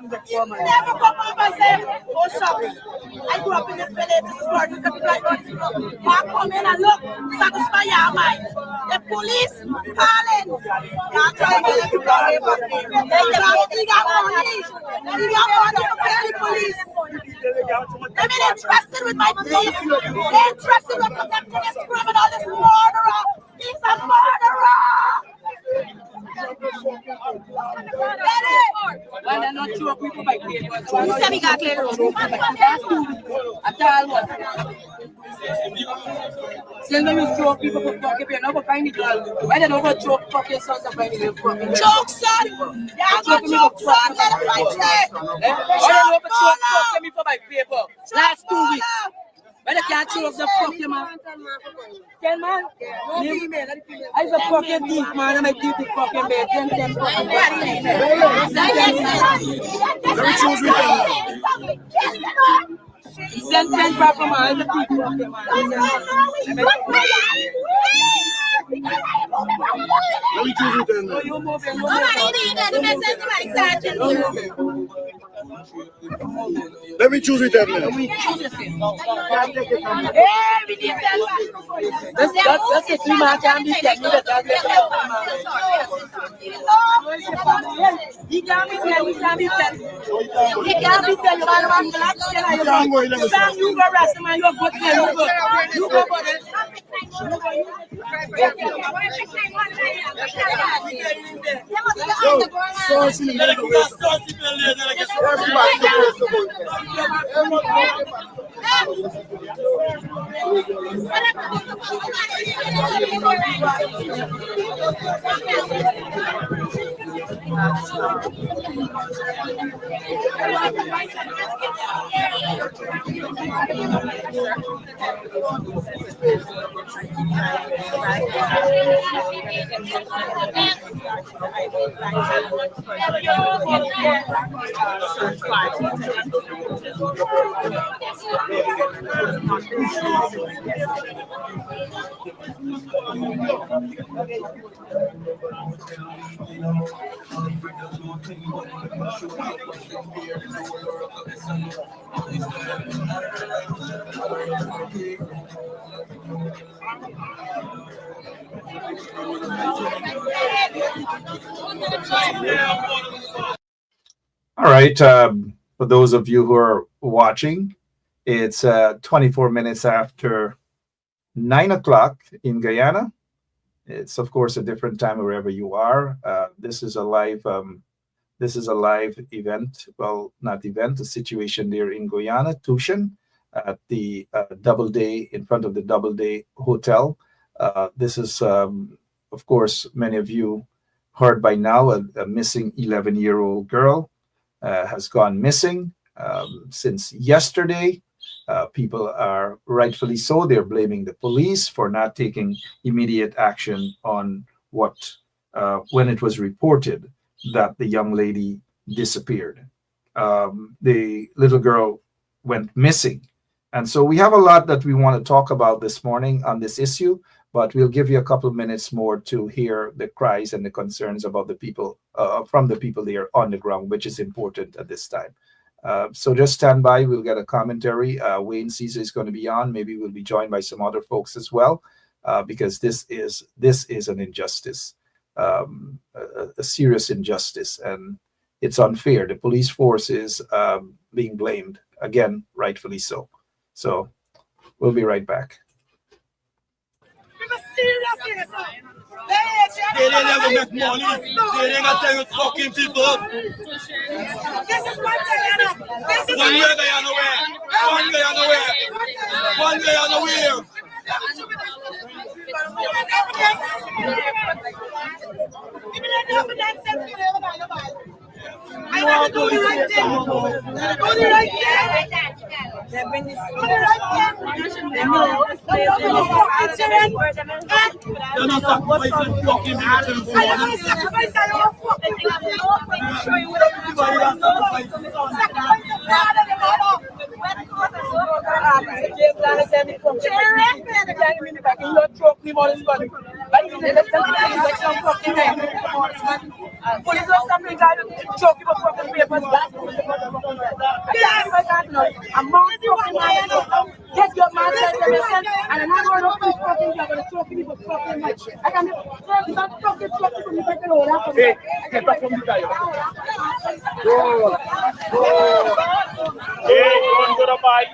Never come up and say, oh, shucks. I grew up in this village, this is where the people are going to come in and look, satisfy your mind. The police calling. You're trying to get money. They got money. They got money to pay the police. They've been interested with my police. They're interested with protecting this criminal, this murderer. He's a murderer. Why they not show people by paper? You said he got clear the road. Still no use show people for fucking paper. No go find the girl. Why they don't go choke fucking sons of mine? Choke son. Yeah, go choke son. Let him fight there. Why they don't choke fucking for my paper? Last 2 weeks. Why they can't choke the fucking man? 10 man? I was a fucking thief, man. I'm a thief, the fucking bed. 10 fucking Send 10 back from my other thief, fucking man. Let me choose it then. Let me choose it then. That's a 3 man can be taken. He can't be there, we can't be there. He can't be there, you man, black skin, you go. You go rest man, you go there, you go for it. All right. For those of you who are watching, it's 24 minutes after 9 o'clock in Guyana. It's of course a different time wherever you are. This is a live event. Well, not event, a situation there in Guyana, Tushan, at the Doubleday, in front of the Doubleday Hotel. This is, of course, many of you heard by now, a missing 11-year-old girl has gone missing since yesterday. People are rightfully so. They're blaming the police for not taking immediate action on what, when it was reported that the young lady disappeared. The little girl went missing. And so we have a lot that we want to talk about this morning on this issue, but we'll give you a couple of minutes more to hear the cries and the concerns about the people, from the people there on the ground, which is important at this time. So just stand by. We'll get a commentary. Wayne Caesar is going to be on. Maybe we'll be joined by some other folks as well, because this is an injustice, a serious injustice, and it's unfair. The police force is being blamed, again, rightfully so. So we'll be right back. They didn't ever make money. They didn't tell you fucking people. This is one Guyana. This is One Guyana where? One Guyana where? One Guyana where? I want to do the right thing. Do the right thing. Do the right thing. They're not sacrificing fucking people. I don't sacrifice our fucking Police don't stop me, guys. Choke people, fucking papers back. Yes. I'm more fucking man. Get your man said to listen, and another one of these fucking you're gonna talk to me for fucking much. I can not fucking talk to me for all that. Hey, get back from the guy. Go. Hey, go to the bike.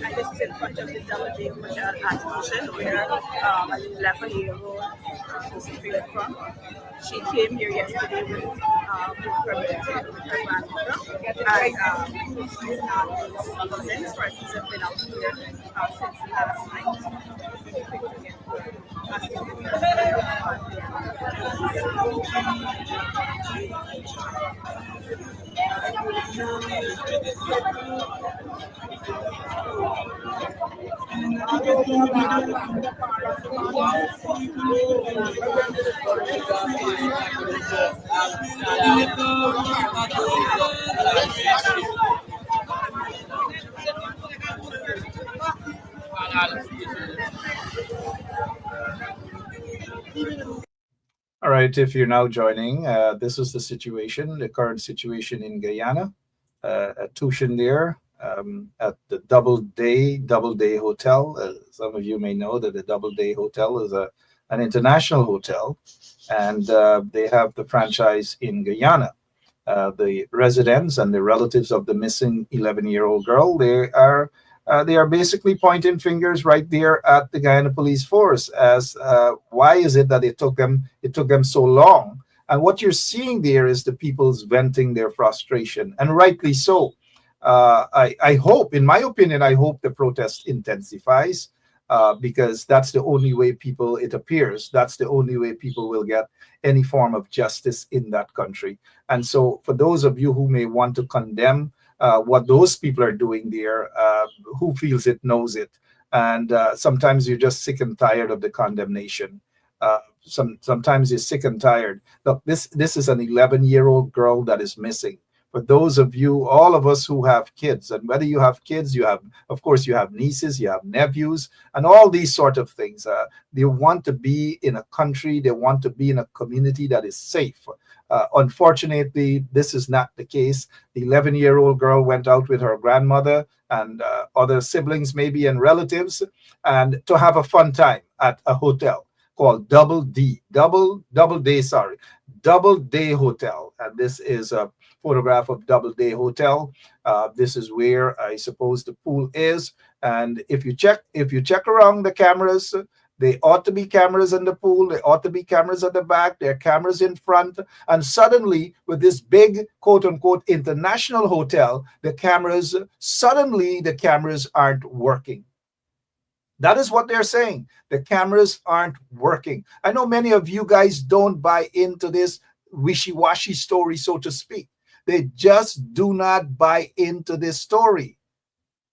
And this is in front of the double day hotel at Ocean, where a 11-year-old was freed from. She came here yesterday with her grandmother, and she's not cousins. Persons have been out here since last night. All right, if you're now joining, this is the situation, the current situation in Guyana, at Tushin there, at the Double Day Hotel. Some of you may know that the Double Day Hotel is an international hotel, and they have the franchise in Guyana. The residents and the relatives of the missing 11-year-old girl, they are basically pointing fingers right there at the Guyana Police Force as why is it that it took them so long? And what you're seeing there is the people's venting their frustration, and rightly so. I hope, in my opinion, I hope the protest intensifies because that's the only way it appears, that's the only way people will get any form of justice in that country. And so for those of you who may want to condemn what those people are doing there, who feels it knows it. And sometimes you're just sick and tired of the condemnation. Sometimes you're sick and tired. Look, this is an 11-year-old girl that is missing. For those of you, all of us who have kids, and whether you have kids, of course, you have nieces, you have nephews, and all these sort of things. They want to be in a country, they want to be in a community that is safe. Unfortunately, this is not the case. The 11-year-old girl went out with her grandmother and other siblings, maybe, and relatives, and to have a fun time at a hotel called Double Day, Doubleday Hotel, and this is a photograph of Doubleday Hotel. This is where I suppose the pool is, and if you check around the cameras, there ought to be cameras in the pool. There ought to be cameras at the back. There are cameras in front. And suddenly, with this big quote unquote international hotel, the cameras aren't working. That is what they're saying. The cameras aren't working. I know many of you guys don't buy into this wishy-washy story, so to speak. They just do not buy into this story.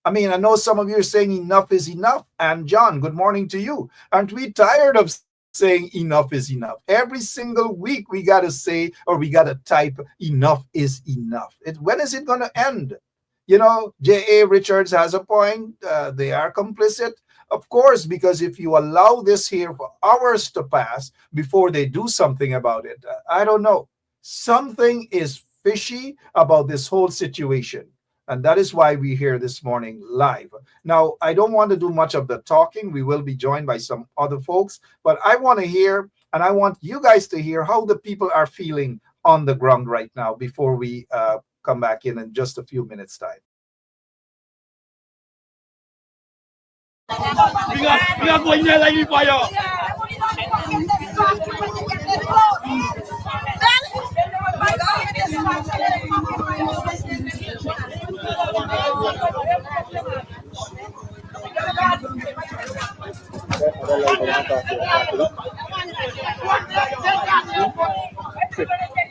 I mean, I know some of you are saying enough is enough. And John, good morning to you. Aren't we tired of saying enough is enough? Every single week we got to say, or we got to type, enough is enough. When is it going to end? You know, J.A. Richards has a point. They are complicit. Of course, because if you allow this here for hours to pass before they do something about it, I don't know. Something is fishy about this whole situation. And that is why we're here this morning live. Now, I don't want to do much of the talking. We will be joined by some other folks, but I want to hear, and I want you guys to hear how the people are feeling on the ground right now before we come back in just a few minutes' time. We are going there like fire.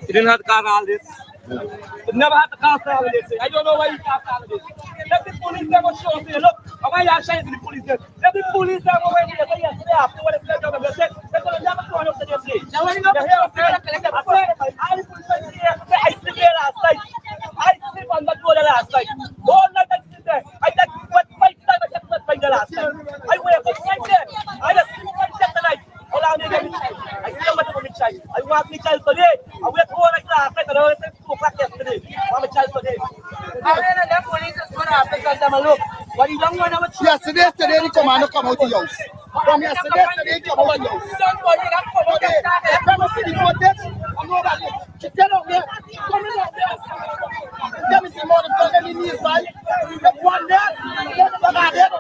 He didn't have to cause all this. It never had to cause all of this. I don't know why he caused all of this. Let the police never show up here. Look, why you are shining to the police there? Let the police never went here. Say yes, they have to. What if they're going to say? They're going to never go up to their place. Now, when you go to the police, I said, I sleep there last night. I sleep on that road last night. All night I sleep there. I take 5 times I slept by the last night. I wake up right there. I just sleep right there tonight. Hold on, I still want to go to child. I want my child today. I went home like last night and I went to 2 o'clock yesterday. I want my child today. I don't know police is going to have to tell them a look. What you don't want to know? Yesterday, the commander come out of the house. From yesterday, they come out of the house. Okay, the premises is not dead. I'm not back. She tell out there. She coming out there. Tell me some more of the knees, right? The one there, the back there.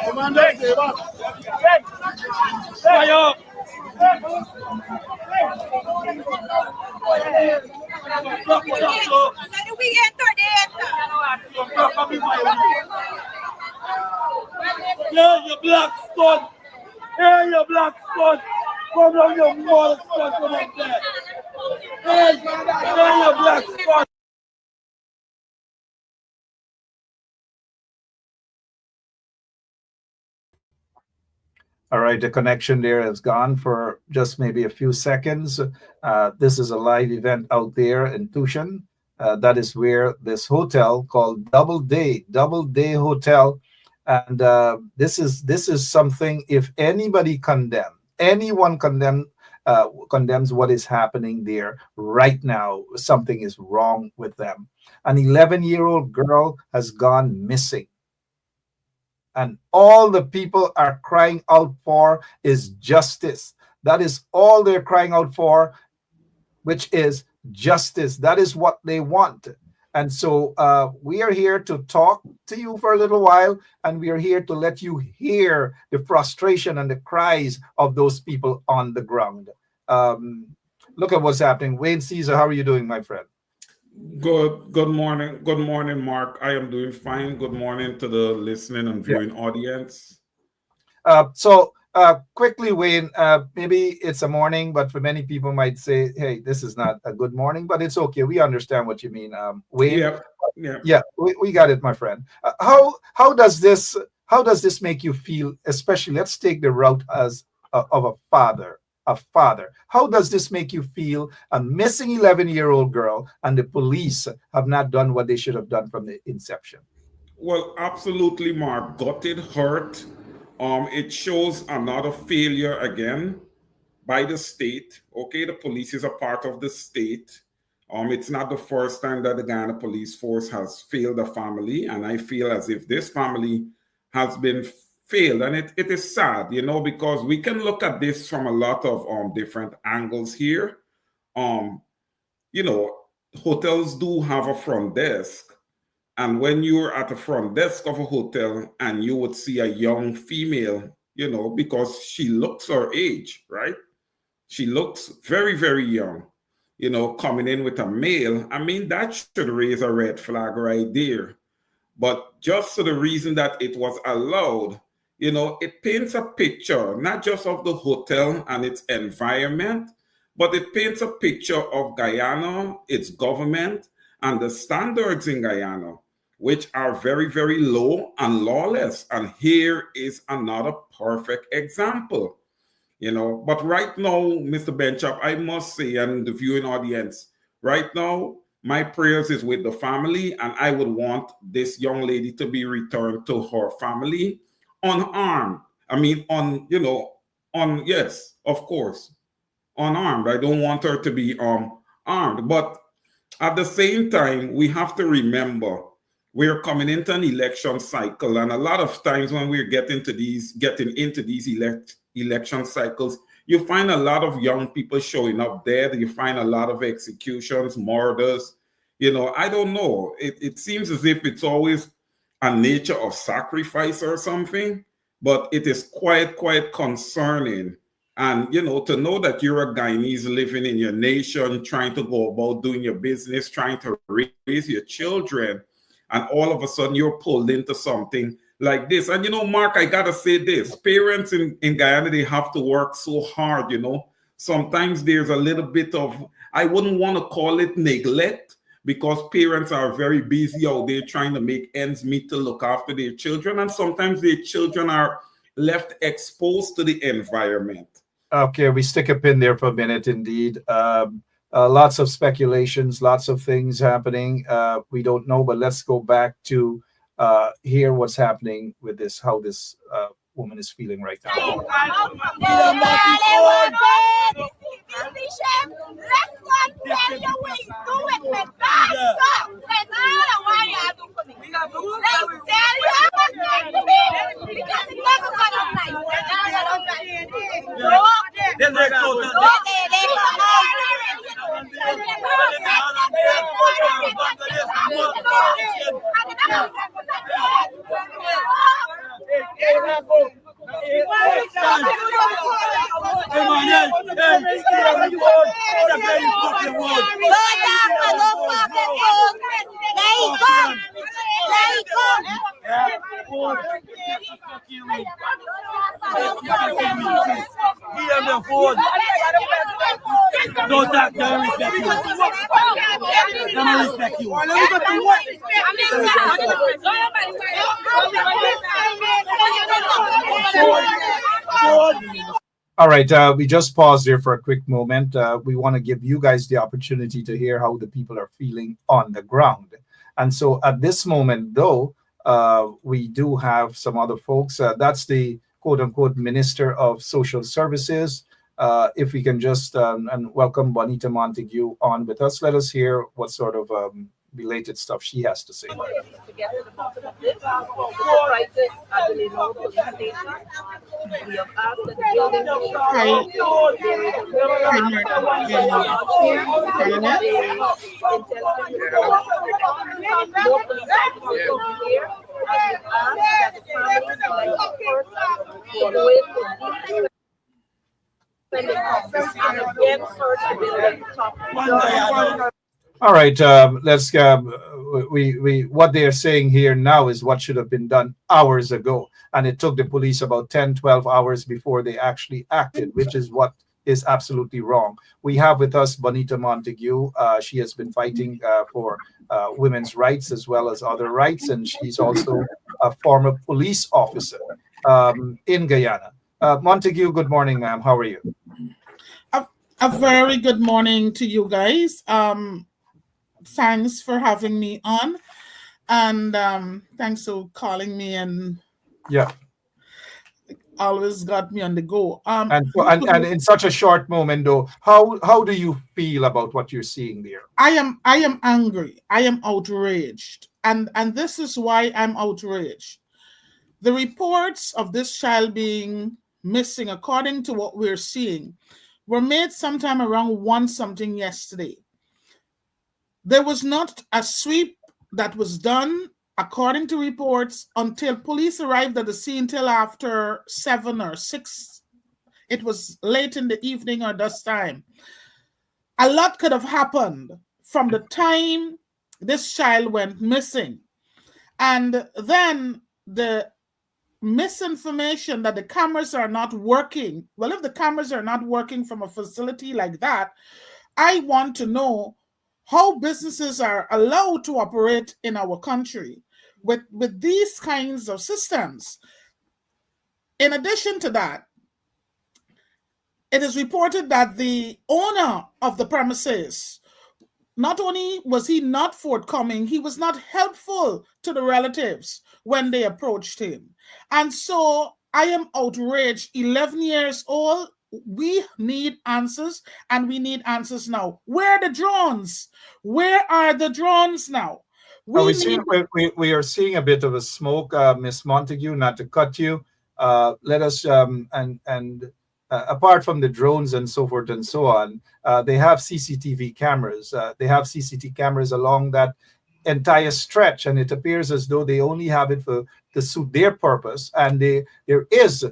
Commander, fire! Yeah, you black spot! Hey, you black spot! Come on, you mother spot, come up there! Hey, you black spot! All right, the connection there has gone for just maybe a few seconds. This is a live event out there in Tushan. That is where this hotel called Doubleday Hotel, and this is something. If anyone condemns what is happening there right now, something is wrong with them. An 11-year-old girl has gone missing. And all the people are crying out for is justice. That is all they're crying out for, which is justice. That is what they want. And so we are here to talk to you for a little while, and we are here to let you hear the frustration and the cries of those people on the ground. Look at what's happening. Wayne Caesar, how are you doing, my friend? Good morning, Mark. I am doing fine. Good morning to the listening and viewing audience. So quickly, Wayne, maybe it's a morning, but for many people might say, hey, this is not a good morning, but it's okay. We understand what you mean. Wayne, yeah, we got it, my friend. How does this make you feel? Especially, let's take the route as of a father. How does this make you feel? A missing 11-year-old girl, and the police have not done what they should have done from the inception. Well, absolutely, Mark. Gutted, hurt. It shows another failure again by the state. Okay, the police is a part of the state. It's not the first time that the Guyana police force has failed a family, and I feel as if this family has been failed, and it is sad, because we can look at this from a lot of different angles here. You know, hotels do have a front desk, and when you're at the front desk of a hotel and you would see a young female, because she looks her age, right? She looks very, very young, coming in with a male. I mean, that should raise a red flag right there. But just for the reason that it was allowed, it paints a picture, not just of the hotel and its environment, but it paints a picture of Guyana, its government, and the standards in Guyana, which are very, very low and lawless. And here is another perfect example. But right now, Mr. Benchop, I must say, and the viewing audience, right now, my prayers is with the family, and I would want this young lady to be returned to her family unarmed. I mean, yes, of course, unarmed. I don't want her to be armed. But at the same time, we have to remember we're coming into an election cycle, and a lot of times when we're getting into these election cycles, you find a lot of young people showing up there. You find a lot of executions, murders. I don't know. It seems as if it's always a nature of sacrifice or something, but it is quite concerning. And, to know that you're a Guyanese living in your nation, trying to go about doing your business, trying to raise your children, and all of a sudden you're pulled into something like this. And, Mark, I got to say this. Parents in Guyana, they have to work so hard, Sometimes there's a little bit of, I wouldn't want to call it neglect, because parents are very busy out there trying to make ends meet to look after their children. And sometimes their children are left exposed to the environment. Okay, we stick a pin there for a minute, indeed. Lots of speculations, lots of things happening. We don't know, but let's go back to hear what's happening with this, how this woman is feeling right now. Don't talk to respect you. Don't respect you. All right, we just paused here for a quick moment. We want to give you guys the opportunity to hear how the people are feeling on the ground. And so at this moment, though, we do have some other folks. That's the quote unquote Minister of Social Services. If we can just and welcome Bonita Montague on with us. Let us hear what sort of related stuff she has to say. All right, let's. We what they are saying here now is what should have been done hours ago, and it took the police about 10-12 hours before they actually acted, which is what is absolutely wrong. We have with us Bonita Montague. She has been fighting for women's rights as well as other rights, and she's also a former police officer in Guyana. Montague, good morning, ma'am. How are you? A very good morning to you guys. Thanks for having me on, and thanks for calling me. And yeah, always got me on the go. And in such a short moment, though, how do you feel about what you're seeing there? I am angry. I am outraged. And this is why I'm outraged. The reports of this child being missing, according to what we're seeing, were made sometime around 1 something yesterday. There was not a sweep that was done, according to reports, until police arrived at the scene till after 7 or 6. It was late in the evening or this time. A lot could have happened from the time this child went missing. And then the misinformation that the cameras are not working. Well, if the cameras are not working from a facility like that, I want to know how businesses are allowed to operate in our country with these kinds of systems. In addition to that, it is reported that the owner of the premises, not only was he not forthcoming, he was not helpful to the relatives when they approached him. And so I am outraged. 11 years old, we need answers, and we need answers now. Where are the drones? Where are the drones now? We are seeing a bit of a smoke, Miss Montague, not to cut you. Let us, apart from the drones and so forth and so on, they have CCTV cameras. They have CCTV cameras along that entire stretch, and it appears as though they only have it to suit their purpose. And there is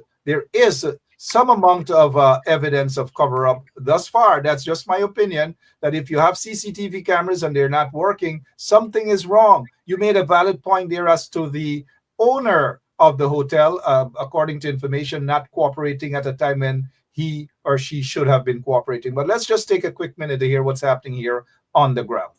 some amount of evidence of cover-up thus far. That's just my opinion, that if you have CCTV cameras and they're not working, something is wrong. You made a valid point there as to the owner of the hotel, according to information, not cooperating at a time when he or she should have been cooperating. But let's just take a quick minute to hear what's happening here on the ground.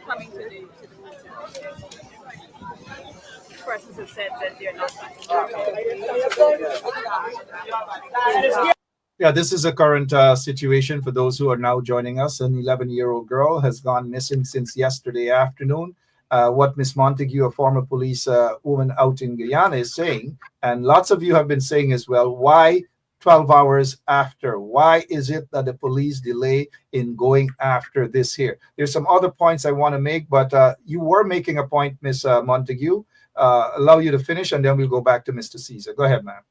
Coming to the persons have said that they're not. Yeah, this is a current situation for those who are now joining us. An 11-year-old girl has gone missing since yesterday afternoon. What Miss Montague, a former police woman out in Guyana, is saying, and lots of you have been saying as well, why 12 hours after? Why is it that the police delay in going after this here? There's some other points I want to make, but you were making a point, Miss Montague. Allow you to finish, and then we'll go back to Mr. Caesar. Go ahead, ma'am.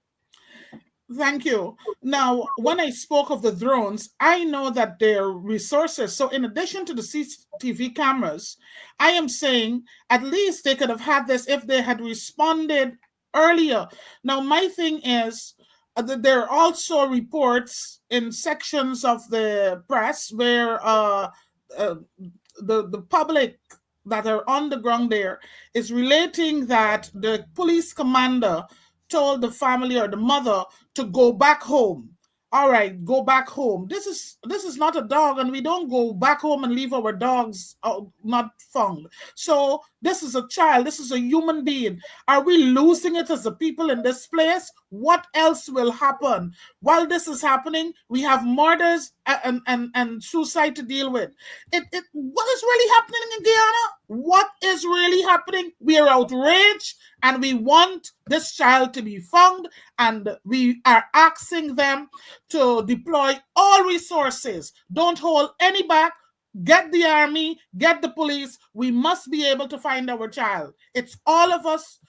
Thank you. Now, when I spoke of the drones, I know that there are resources. So in addition to the CCTV cameras, I am saying at least they could have had this if they had responded earlier. Now, my thing is that there are also reports in sections of the press where the public that are on the ground there is relating that the police commander told the family or the mother to go back home. All right, go back home. This is not a dog, and we don't go back home and leave our dogs not found. So this is a child. This is a human being. Are we losing it as a people in this place? What else will happen? While this is happening, we have murders and suicide to deal with. What is really happening in Guyana? What is really happening? We are outraged, and we want this child to be found, and we are asking them to deploy all resources. Don't hold any back. Get the army, get the police. We must be able to find our child. It's all of us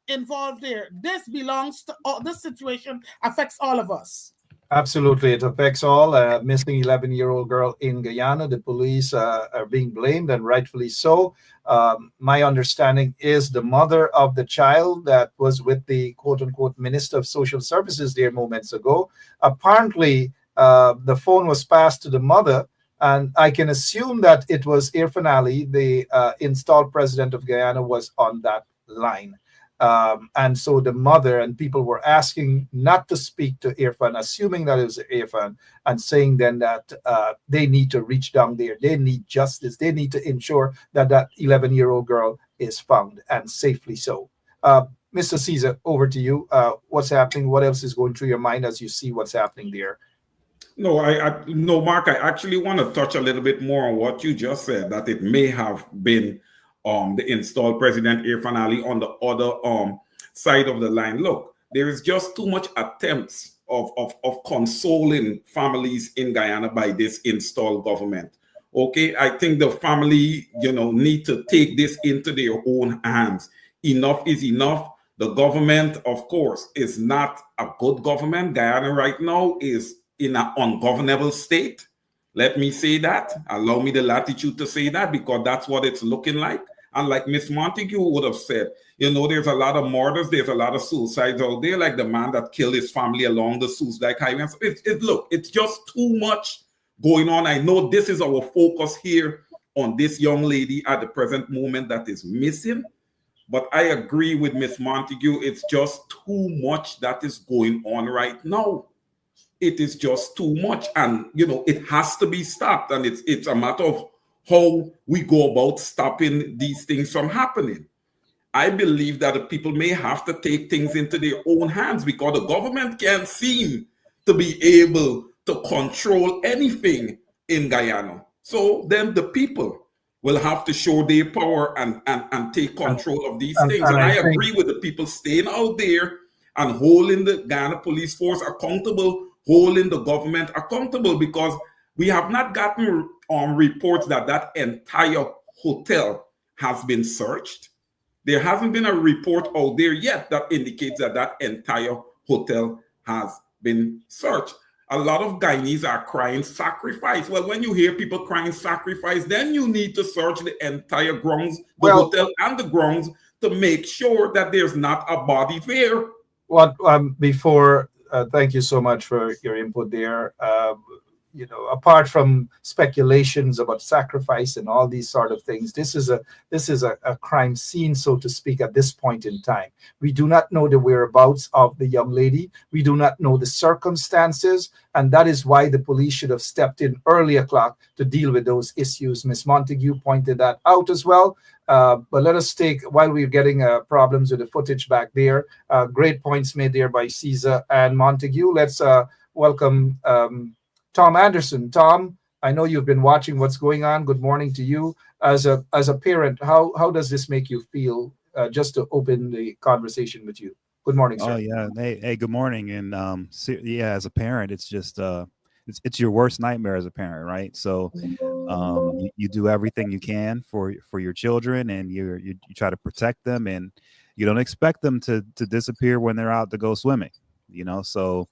involved here. This belongs to this situation affects all of us. Absolutely, it affects all. Missing 11-year-old girl in Guyana. The police are being blamed, and rightfully so. My understanding is the mother of the child that was with the quote-unquote Minister of Social Services there moments ago. Apparently, the phone was passed to the mother, and I can assume that it was Irfan Ali, the installed president of Guyana, was on that line. And so the mother and people were asking not to speak to Irfan, assuming that it was Irfan, and saying then that they need to reach down there. They need justice. They need to ensure that that 11-year-old girl is found, and safely so. Mr. Caesar, over to you. What's happening? What else is going through your mind as you see what's happening there? No, Mark. I actually want to touch a little bit more on what you just said. That it may have been the installed President Irfan Ali on the other side of the line. Look, there is just too much attempts of consoling families in Guyana by this installed government. Okay, I think the family, need to take this into their own hands. Enough is enough. The government, of course, is not a good government. Guyana right now is in an ungovernable state. Let me say that. Allow me the latitude to say that, because that's what it's looking like. And like Miss Montague would have said, there's a lot of murders, there's a lot of suicides out there, like the man that killed his family along the suicide highway. Look, it's just too much going on. I know this is our focus here on this young lady at the present moment that is missing. But I agree with Miss Montague. It's just too much that is going on right now. It is just too much. And, it has to be stopped. And it's a matter of how we go about stopping these things from happening. I believe that the people may have to take things into their own hands, because the government can't seem to be able to control anything in Guyana. So then the people will have to show their power and take control of these things. And I agree with the people staying out there and holding the Guyana police force accountable, holding the government accountable, because we have not gotten reports that entire hotel has been searched. There hasn't been a report out there yet that indicates that entire hotel has been searched. A lot of Guyanese are crying sacrifice. Well, when you hear people crying sacrifice, then you need to search the entire grounds, the hotel and the grounds, to make sure that there's not a body there. Well, thank you so much for your input there. Apart from speculations about sacrifice and all these sort of things, this is a crime scene, so to speak, at this point in time. We do not know the whereabouts of the young lady. We do not know the circumstances, and that is why the police should have stepped in early o'clock to deal with those issues. Ms. Montague pointed that out as well. But let us take, while we're getting problems with the footage back there, great points made there by Caesar and Montague. Let's welcome Tom Anderson. Tom, I know you've been watching what's going on. Good morning to you. As a parent, how does this make you feel? Just to open the conversation with you. Good morning, sir. Oh yeah. Hey, good morning. And as a parent, it's just it's your worst nightmare as a parent, right? So you do everything you can for your children, and you try to protect them, and you don't expect them to disappear when they're out to go swimming, so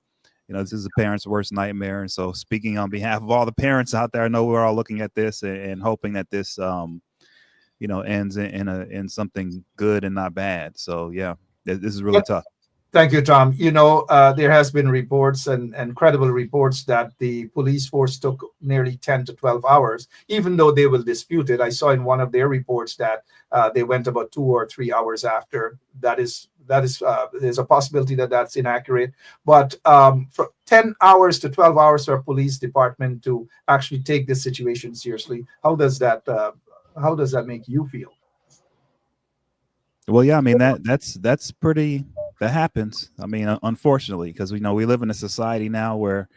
this is a parent's worst nightmare. And so, speaking on behalf of all the parents out there, I know we're all looking at this and hoping that this ends in something good and not bad. So yeah, this is really tough. Thank you, Tom. There has been reports and credible reports that the police force took nearly 10 to 12 hours, even though they will dispute it. I saw in one of their reports that they went about 2 or 3 hours after. That is there's a possibility that that's inaccurate. But for 10 hours to 12 hours for a police department to actually take this situation seriously, how does that make you feel? Well, yeah, I mean that's pretty. That happens. I mean, unfortunately, because we live in a society now where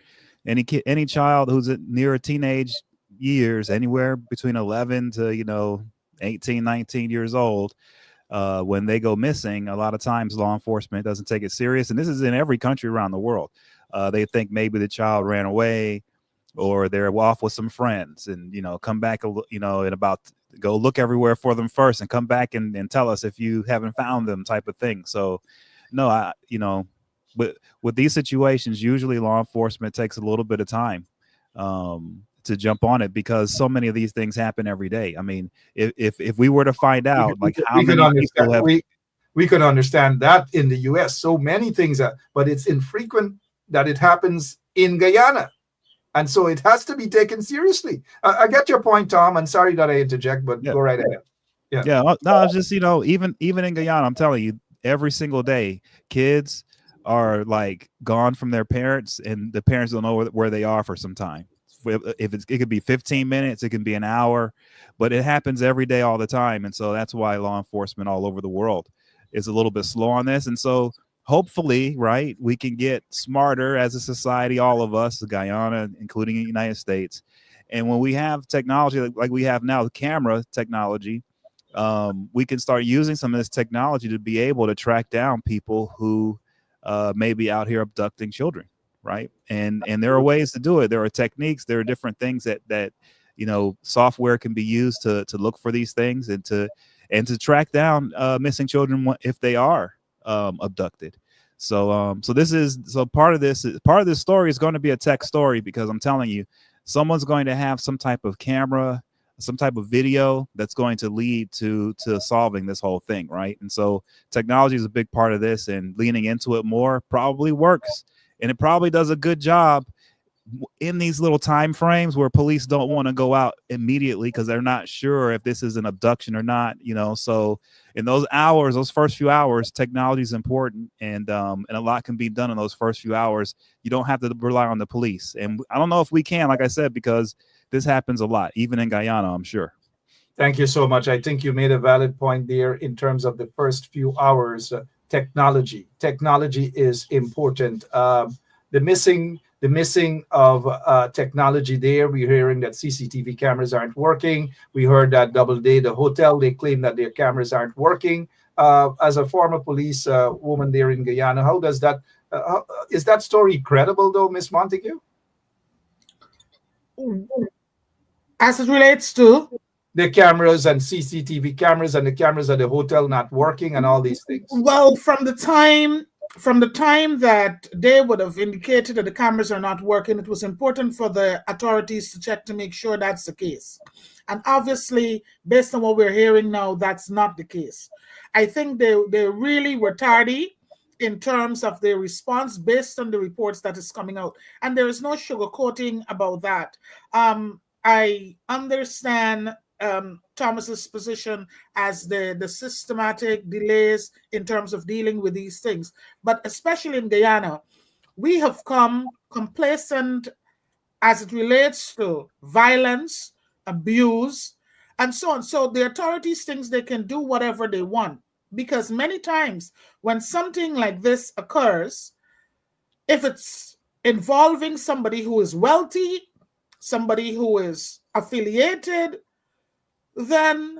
any child who's near teenage years, anywhere between 11 to 18, 19 years old, when they go missing, a lot of times law enforcement doesn't take it serious, and this is in every country around the world. They think maybe the child ran away, or they're off with some friends, and come back, in about. Go look everywhere for them first and come back and tell us if you haven't found them, type of thing. So no, but with these situations, usually law enforcement takes a little bit of time to jump on it, because so many of these things happen every day. I mean, if we were to find out how many people have, we can understand that in the US, so many things, but it's infrequent that it happens in Guyana. And so it has to be taken seriously. I get your point, Tom. I'm sorry that I interject, but go right ahead. Yeah. No, it's just, even in Guyana, I'm telling you, every single day, kids are like gone from their parents, and the parents don't know where they are for some time. If it could be 15 minutes, it can be an hour, but it happens every day, all the time. And so that's why law enforcement all over the world is a little bit slow on this. And so hopefully, right, we can get smarter as a society, all of us, Guyana, including the United States. And when we have technology like we have now, the camera technology, we can start using some of this technology to be able to track down people who may be out here abducting children, right? And there are ways to do it. There are techniques. There are different things that software can be used to look for these things and to track down missing children if they are abducted. So part of this story is going to be a tech story, because I'm telling you, someone's going to have some type of camera, some type of video that's going to lead to solving this whole thing, right? And so technology is a big part of this, and leaning into it more probably works, and it probably does a good job in these little time frames where police don't want to go out immediately because they're not sure if this is an abduction or not, so in those hours, those first few hours, technology is important, and a lot can be done in those first few hours. You don't have to rely on the police, and I don't know if we can, like I said, because this happens a lot, even in Guyana, I'm sure. Thank you so much. I think you made a valid point there in terms of the first few hours. Technology is important. The missing of technology there. We're hearing that CCTV cameras aren't working. We heard that Doubleday, the hotel, they claim that their cameras aren't working. As a former police woman there in Guyana, how does that? Is that story credible, though, Miss Montague? As it relates to the cameras and CCTV cameras and the cameras at the hotel not working and all these things? Well, from the time that they would have indicated that the cameras are not working, it was important for the authorities to check to make sure that's the case. And obviously, based on what we're hearing now, that's not the case. I think they really were tardy in terms of their response based on the reports that is coming out. And there is no sugarcoating about that. I understand Thomas's position as the systematic delays in terms of dealing with these things. But especially in Guyana, we have come complacent as it relates to violence, abuse, and so on. So the authorities think they can do whatever they want, because many times when something like this occurs, if it's involving somebody who is wealthy, somebody who is affiliated, then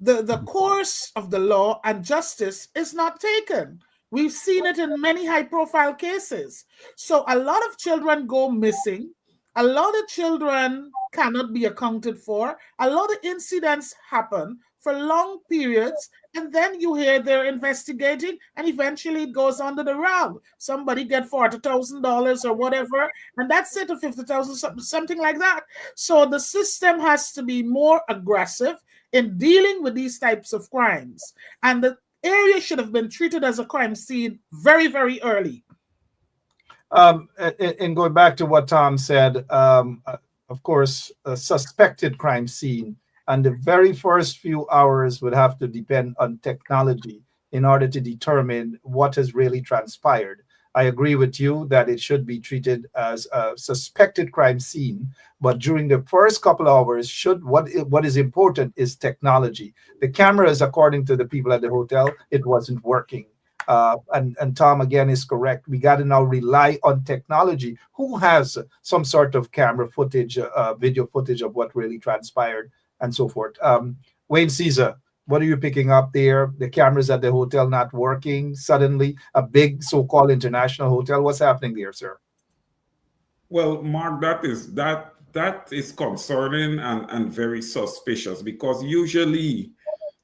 the course of the law and justice is not taken. We've seen it in many high-profile cases. So a lot of children go missing. A lot of children cannot be accounted for. A lot of incidents happen for long periods, and then you hear they're investigating, and eventually it goes under the rug. Somebody get $40,000 or whatever, and that's it, or $50,000, something like that. So the system has to be more aggressive in dealing with these types of crimes, and the area should have been treated as a crime scene very, very early. And going back to what Tom said, of course, a suspected crime scene, and the very first few hours would have to depend on technology in order to determine what has really transpired. I agree with you that it should be treated as a suspected crime scene, but during the first couple of hours, what is important is technology. The cameras, according to the people at the hotel, it wasn't working. And Tom again is correct. We got to now rely on technology. Who has some sort of camera footage, video footage of what really transpired, and so forth? Wayne Caesar, what are you picking up there? The cameras at the hotel not working. Suddenly, a big so-called international hotel. What's happening there, sir? Well, Mark, that is concerning and very suspicious, because usually,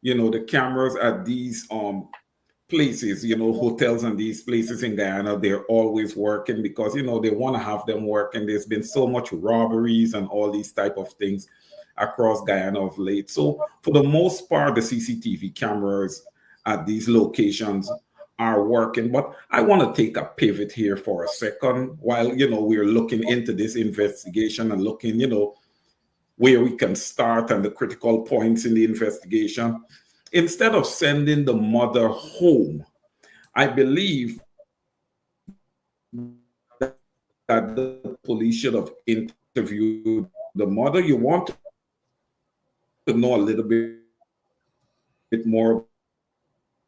the cameras at these places, hotels and these places in Guyana, they're always working because, they want to have them working. There's been so much robberies and all these type of things across Guyana of late. So for the most part, the CCTV cameras at these locations are working. But I want to take a pivot here for a second while, we're looking into this investigation and looking, where we can start and the critical points in the investigation. Instead of sending the mother home I believe that the police should have interviewed the mother. You want to know a little bit more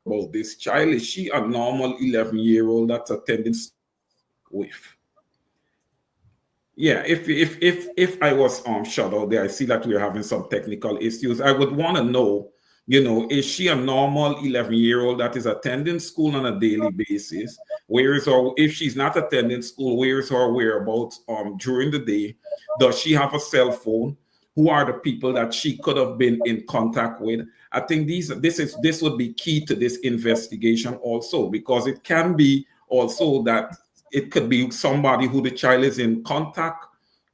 about this child. Is she a normal 11-year-old that is attending school on a daily basis? Where is her whereabouts? What have been in contact with? Yeah, if I was shut out there, I see that we're having some technical issues. I would want to know, is she a normal 11-year-old that is attending school on a daily basis? Where is her, if she's not attending school, where is her whereabouts during the day? Does she have a cell phone? Who are the people that she could have been in contact with? I think this would be key to this investigation also, because it can be also that it could be somebody who the child is in contact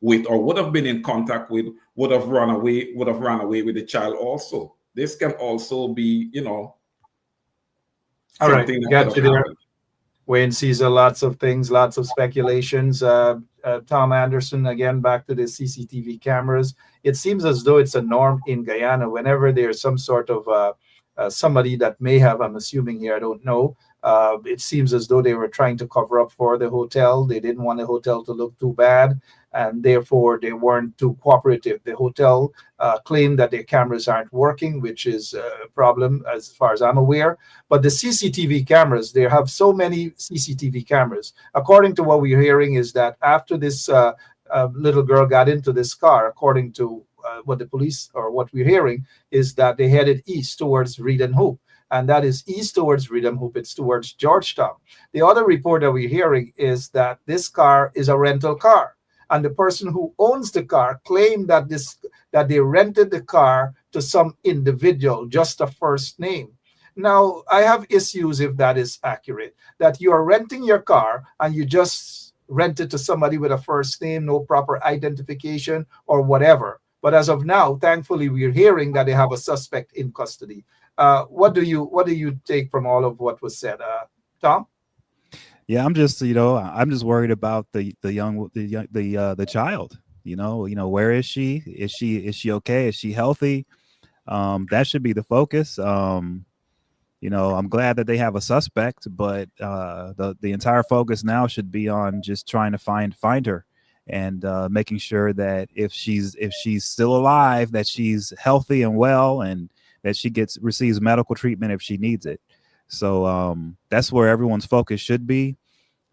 with or would have been in contact with, would have run away with the child also. This can also be, All right, something that could got have you there. happened. Wayne sees lots of things, lots of speculations. Tom Anderson, again, back to the CCTV cameras. It seems as though it's a norm in Guyana whenever there's some sort of somebody that may have, I'm assuming here, I don't know. It seems as though they were trying to cover up for the hotel. They didn't want the hotel to look too bad, and therefore they weren't too cooperative. The hotel claimed that their cameras aren't working, which is a problem as far as I'm aware. But the CCTV cameras, they have so many CCTV cameras. According to what we're hearing, is that after this little girl got into this car, according to what the police or what we're hearing, is that they headed east towards Reed and Hope. And that is east towards Reed and Hope. It's towards Georgetown. The other report that we're hearing is that this car is a rental car. And the person who owns the car claimed that they rented the car to some individual, just a first name. Now, I have issues if that is accurate, that you are renting your car and you just rent it to somebody with a first name, no proper identification or whatever. But as of now, thankfully, we're hearing that they have a suspect in custody. What do you take from all of what was said, Tom? Yeah, I'm just worried about the child. Where is she? Is she okay? Is she healthy? That should be the focus. I'm glad that they have a suspect, but the entire focus now should be on just trying to find her, and making sure that if she's still alive, that she's healthy and well, and that she receives medical treatment if she needs it. So that's where everyone's focus should be.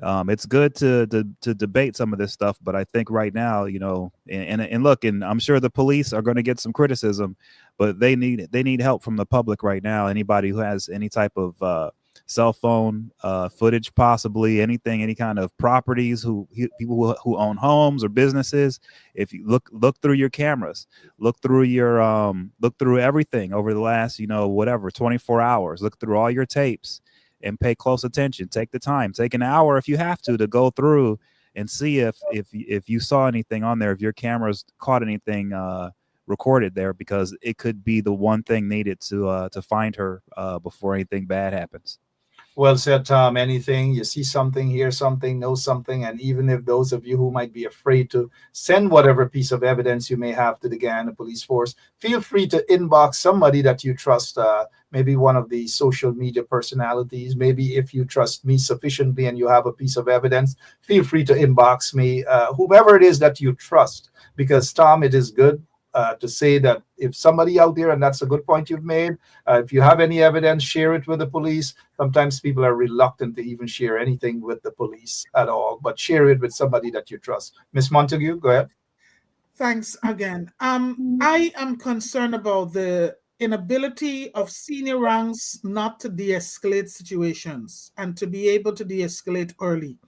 It's good to debate some of this stuff, but I think right now, and look, and I'm sure the police are going to get some criticism, but they need help from the public right now. Anybody who has any type of cell phone footage, possibly anything, any kind of properties, people who own homes or businesses, if you look through your cameras, look through everything over the last 24 hours, look through all your tapes and pay close attention. Take the time, take an hour if you have to go through and see if you saw anything on there, if your cameras caught anything recorded there, because it could be the one thing needed to find her before anything bad happens. Well said, Tom. Anything you see something, hear something, know something, and even if those of you who might be afraid to send whatever piece of evidence you may have to the Guyana Police Force, feel free to inbox somebody that you trust. Maybe one of the social media personalities. Maybe if you trust me sufficiently and you have a piece of evidence, feel free to inbox me, whomever it is that you trust. Because Tom, it is good to say that if somebody out there, and that's a good point you've made, if you have any evidence, share it with the police. Sometimes people are reluctant to even share anything with the police at all, but share it with somebody that you trust. Miss Montague, go ahead. Thanks again. I am concerned about the inability of senior ranks not to de-escalate situations and to be able to de-escalate early.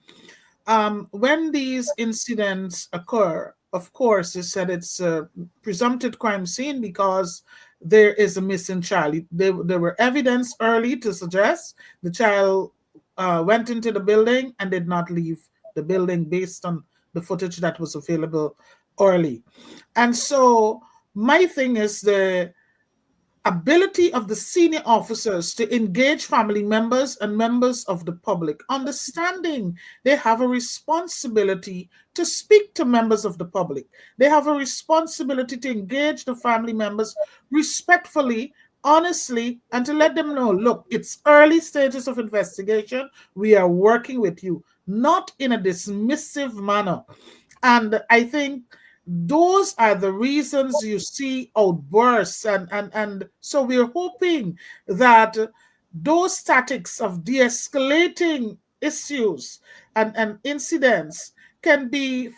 When these incidents occur, of course, they said it's a presumptive crime scene because there is a missing child. There were evidence early to suggest the child went into the building and did not leave the building based on the footage that was available early. And so my thing is the ability of the senior officers to engage family members and members of the public, understanding they have a responsibility to speak to members of the public. They have a responsibility to engage the family members respectfully honestly, and to let them know, look, it's early stages of investigation. We are working with you, not in a dismissive manner. And I think those are the reasons you see outbursts, and so we're hoping that those tactics of de-escalating issues and incidents can be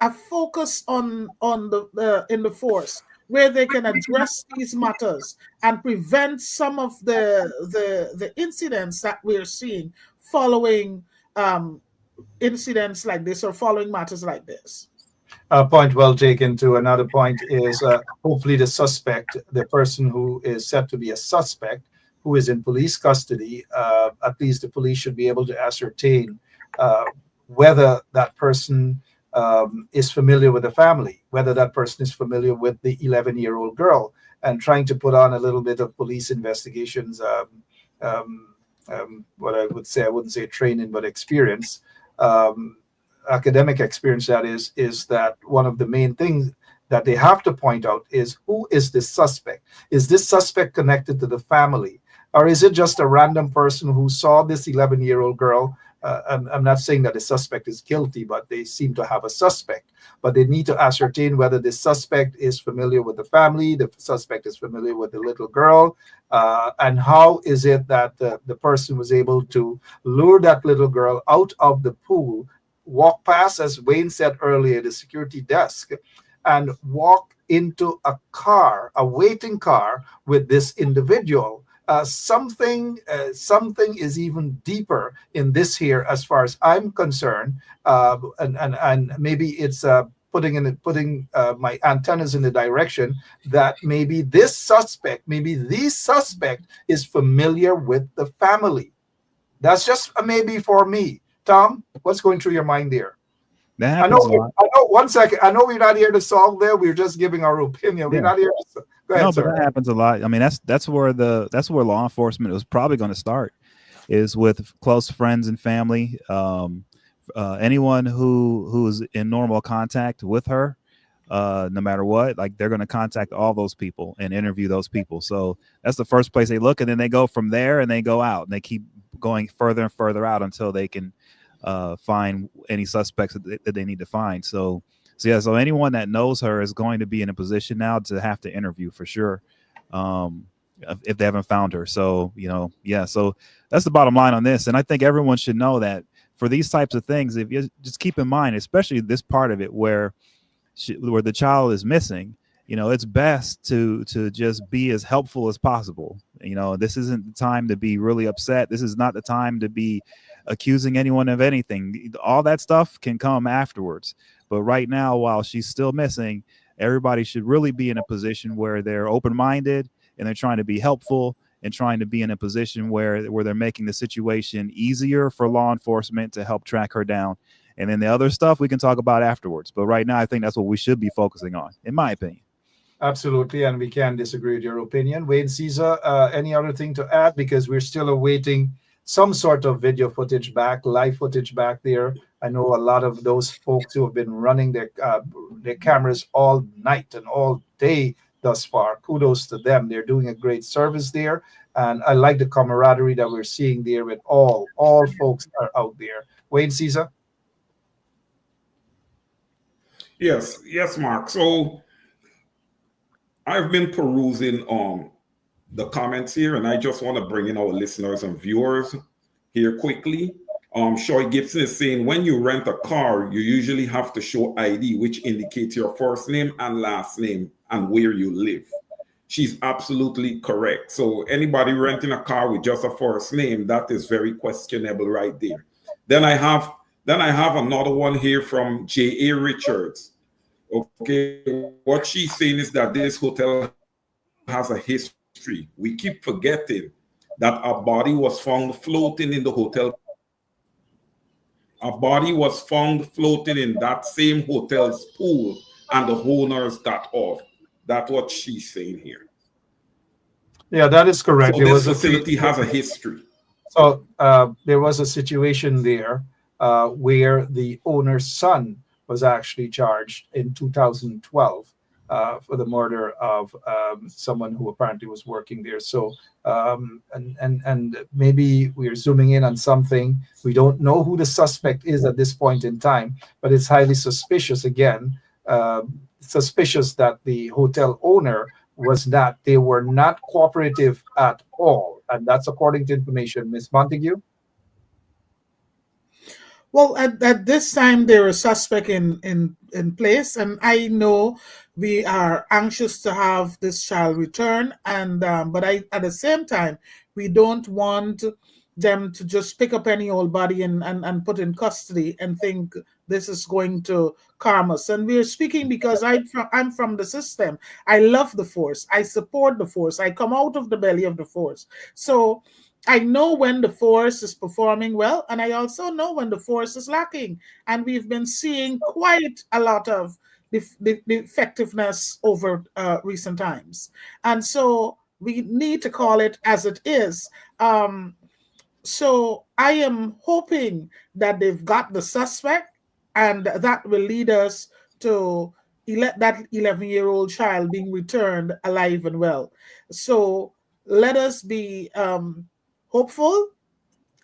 a focus on the in the force, where they can address these matters and prevent some of the incidents that we're seeing following incidents like this or following matters like this. Point well taken. To another point is hopefully the suspect, the person who is said to be a suspect, who is in police custody, at least the police should be able to ascertain uh, whether that person is familiar with the family, whether that person is familiar with the 11-year-old girl, and trying to put on a little bit of police investigations, what I would say, I wouldn't say training, but experience. Um, Academic experience, that is that one of the main things that they have to point out is, who is this suspect? Is this suspect connected to the family, or is it just a random person who saw this 11-year-old girl? I'm not saying that the suspect is guilty, but they seem to have a suspect. But they need to ascertain whether the suspect is familiar with the family, the suspect is familiar with the little girl, and how is it that the person was able to lure that little girl out of the pool, walk past, as Wayne said earlier, the security desk, and walk into a car, a waiting car with this individual. Something is even deeper in this here, as far as I'm concerned, and maybe it's putting my antennas in the direction that maybe this suspect, maybe the suspect, is familiar with the family. That's just a maybe for me. Tom, what's going through your mind there? That I know. happens a lot. I know. One second. I know we're not here to solve there. We're just giving our opinion. We're Yeah. not here. Go ahead, No, but sir. that happens a lot. I mean, that's where law enforcement was probably going to start, is with close friends and family. Anyone who's in normal contact with her, no matter what, like they're going to contact all those people and interview those people. So that's the first place they look, and then they go from there and they go out and they keep going further and further out until they can find any suspects that they need to find. So anyone that knows her is going to be in a position now to have to interview for sure, if they haven't found her. So so that's the bottom line on this. And I think everyone should know that for these types of things, if you just keep in mind, especially this part of it where the child is missing, it's best to just be as helpful as possible. This isn't the time to be really upset. This is not the time to be accusing anyone of anything. All that stuff can come afterwards. But right now, while she's still missing, everybody should really be in a position where they're open-minded and they're trying to be helpful and trying to be in a position where they're making the situation easier for law enforcement to help track her down. And then the other stuff we can talk about afterwards. But right now, I think that's what we should be focusing on, in my opinion. Absolutely, and we can disagree with your opinion. Wayne Caesar, any other thing to add? Because we're still awaiting some sort of video footage back, live footage back there. I know a lot of those folks who have been running their cameras all night and all day thus far. Kudos to them. They're doing a great service there. And I like the camaraderie that we're seeing there with all folks are out there. Wayne Caesar? Yes, Mark. So I've been perusing the comments here, and I just want to bring in our listeners and viewers here quickly. Shoy Gibson is saying, when you rent a car, you usually have to show ID, which indicates your first name and last name and where you live. She's absolutely correct. So anybody renting a car with just a first name, that is very questionable right there. Then I have another one here from J.A. Richards. Okay, what she's saying is that this hotel has a history. We keep forgetting that a body was found floating in the hotel. A body was found floating in that same hotel's pool, and the owners got off. That's what she's saying here. Yeah, that is correct. So this facility has a history. So there was a situation there where the owner's son was actually charged in 2012 for the murder of someone who apparently was working there. So, and maybe we are zooming in on something. We don't know who the suspect is at this point in time, but it's highly suspicious. Again, suspicious that the hotel owner they were not cooperative at all, and that's according to information. Miss Montague. Well, at this time, there is a suspect in place, and I know we are anxious to have this child return. And but at the same time, we don't want them to just pick up any old body and put in custody and think this is going to calm us. And we're speaking because I'm from the system. I love the force. I support the force. I come out of the belly of the force. So I know when the force is performing well, and I also know when the force is lacking. And we've been seeing quite a lot of the effectiveness over recent times. And so we need to call it as it is. So I am hoping that they've got the suspect, and that will lead us to that 11-year-old child being returned alive and well. So let us be hopeful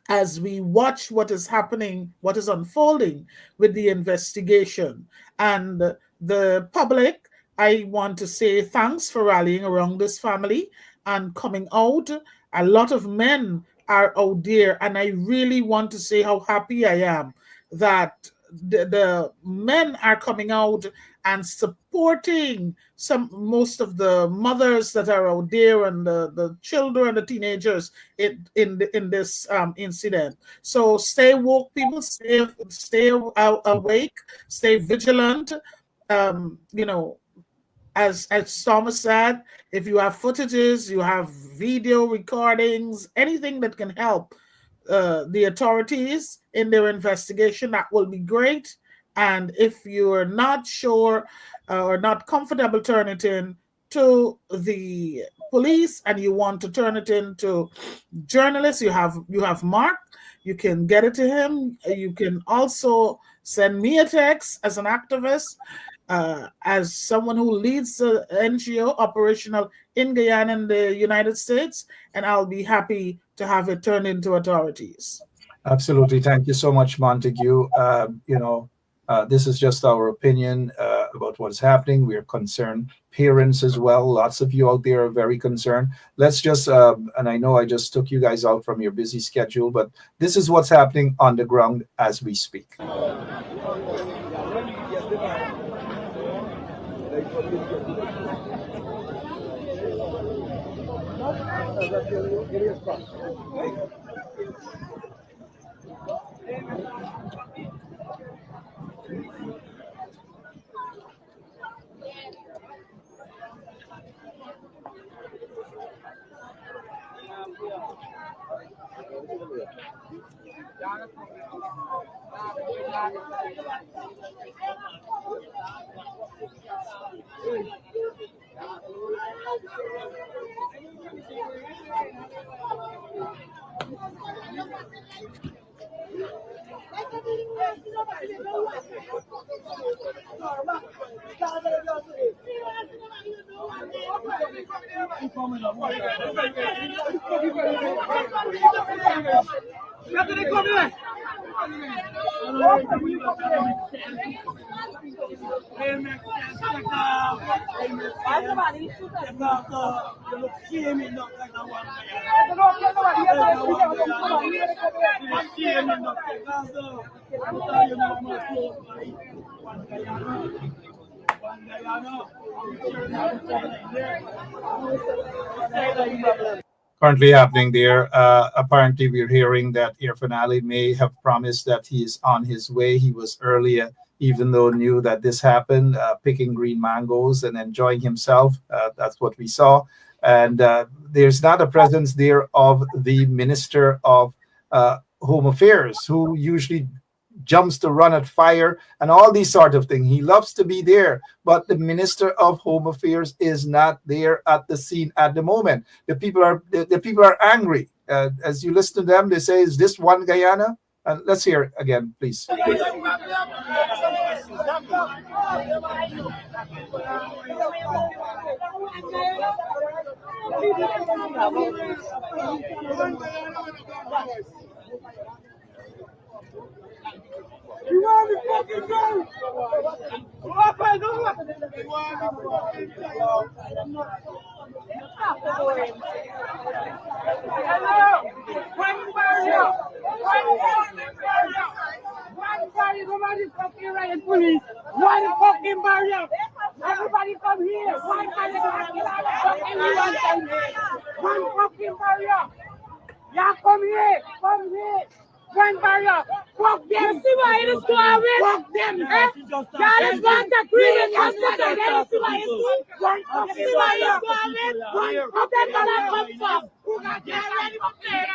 as we watch what is happening, what is unfolding with the investigation. And the public, I want to say thanks for rallying around this family and coming out. A lot of men are out there, and I really want to say how happy I am that the men are coming out and supporting most of the mothers that are out there, and the children, the teenagers in this incident. So stay woke, people. Stay awake, stay vigilant. You know, as Thomas said, if you have footages, you have video recordings, anything that can help the authorities in their investigation, that will be great. And if you're not sure or not comfortable, turn it in to the police, and you want to turn it in to journalists, you have Mark. You can get it to him. You can also send me a text as an activist, as someone who leads the NGO operational in Guyana in the United States, and I'll be happy to have it turned into authorities. Absolutely. Thank you so much, Montague. This is just our opinion about what's happening. We are concerned. Parents as well. Lots of you out there are very concerned. Let's just, and I know I just took you guys out from your busy schedule, but this is what's happening on the ground as we speak. Currently happening there. Apparently, we're hearing that Irfan Ali may have promised that he is on his way. He was earlier, even though knew that this happened, picking green mangoes and enjoying himself. That's what we saw. And there's not a presence there of the Minister of Home Affairs, who usually jumps to run at fire and all these sort of things. He loves to be there, but the Minister of Home Affairs is not there at the scene at the moment. The people are angry. As you listen to them, they say, "Is this one Guyana?" Let's hear it again, please. You want the fucking girl? What I do? You want the fucking girl? Hello! One barrier! One barrier! Nobody fucking riot police! One fucking barrier! Everybody come here! One barrier! One fucking barrier! Yeah, come here! Come here! One barrier! Fuck them! See why it is going? Fuck them! Y'all is going to create yesterday. Let see why it's doing. You see why it's going? One fuck them gonna come from. Who got that ready for play?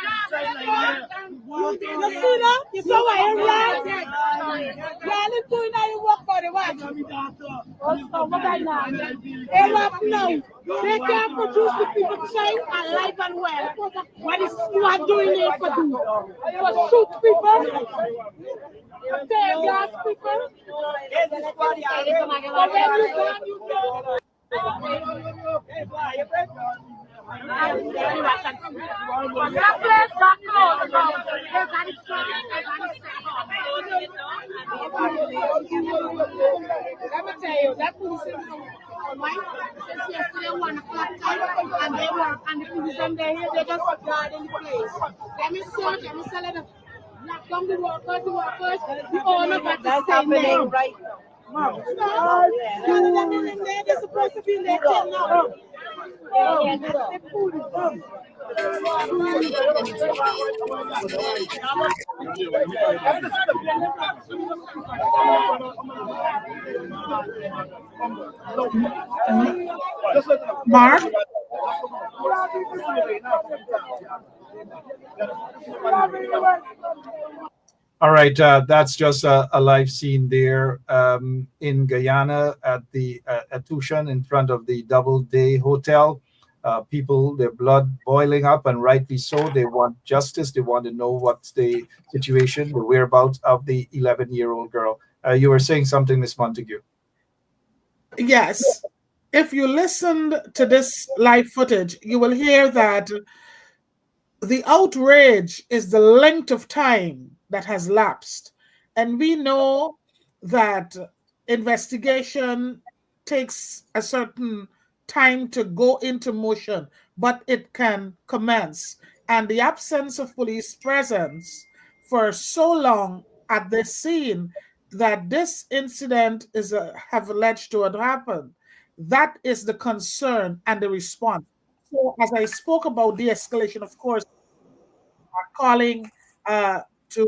You see that? You saw why it ran? Y'all is doing how you work for the watch. Oh, what I know? Hey, what now? They can't produce the people safe and life and well. What is you are doing here for do? You shoot people? Tear gas people? But when you gone, you go. Let me tell you, that police since yesterday 1 o'clock time, and they were, and the police and they here, they just guarding the place. Let me search, let me sell it. Knock down the workers, the owner got to stay there. Right. Mom, no, they're supposed to be in there till now. Mark? All right, that's just a live scene there in Guyana at the at Tushan in front of the Doubleday Hotel. People, their blood boiling up, and rightly so. They want justice. They want to know what's the situation, the whereabouts of the 11-year-old girl. You were saying something, Miss Montague. Yes. If you listened to this live footage, you will hear that the outrage is the length of time that has lapsed. And we know that investigation takes a certain time to go into motion, but it can commence. And the absence of police presence for so long at the scene that this incident have alleged to have happened, that is the concern and the response. So as I spoke about de-escalation, of course, calling to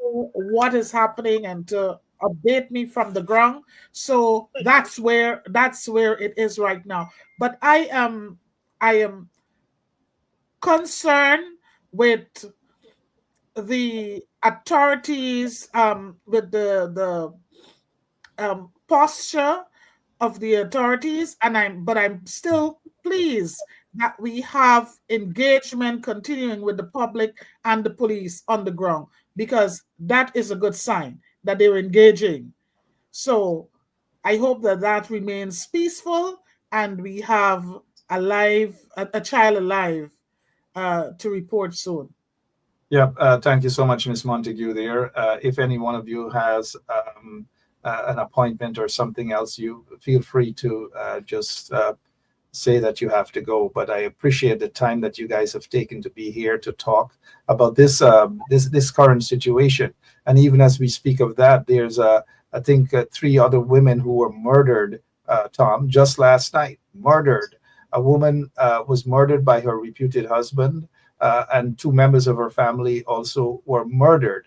what is happening and to update me from the ground. So that's where it is right now. But I am concerned with the authorities, with the posture of the authorities, and I'm still pleased that we have engagement continuing with the public and the police on the ground, because that is a good sign that they're engaging. So I hope that remains peaceful and we have a child alive to report soon. Yeah, thank you so much, Miss Montague there. If any one of you has an appointment or something else, you feel free to just say that you have to go. But I appreciate the time that you guys have taken to be here to talk about this this current situation. And even as we speak of that, there's I think 3 other women who were murdered, Tom, just last night. Murdered. A woman was murdered by her reputed husband, and 2 members of her family also were murdered.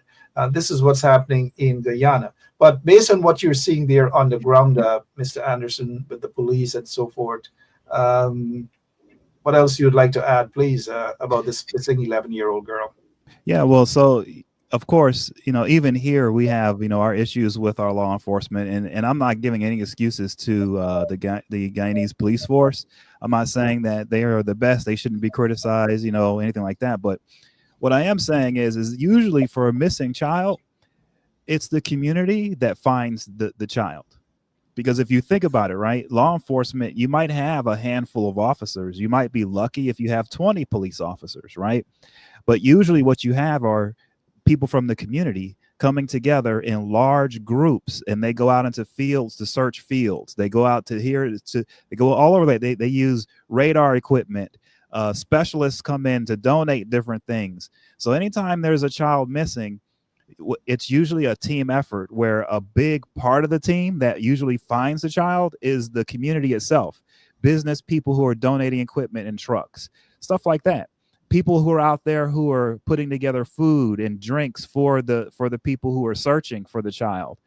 This is what's happening in Guyana. But based on what you're seeing there on the ground, Mr. Anderson, with the police and so forth, what else you'd like to add, please, about this missing 11-year-old girl? Yeah, well, so of course, even here we have, our issues with our law enforcement, and I'm not giving any excuses to the Guyanese police force. I'm not saying that they are the best; they shouldn't be criticized, anything like that. But what I am saying is usually for a missing child, it's the community that finds the child. Because if you think about it, right, law enforcement, you might have a handful of officers. You might be lucky if you have 20 police officers, right? But usually what you have are people from the community coming together in large groups, and they go out into fields to search fields. They go out to here to they go all over. They use radar equipment. Specialists come in to donate different things. So anytime there's a child missing, it's usually a team effort where a big part of the team that usually finds the child is the community itself, business people who are donating equipment and trucks, stuff like that. People who are out there who are putting together food and drinks for the people who are searching for the child.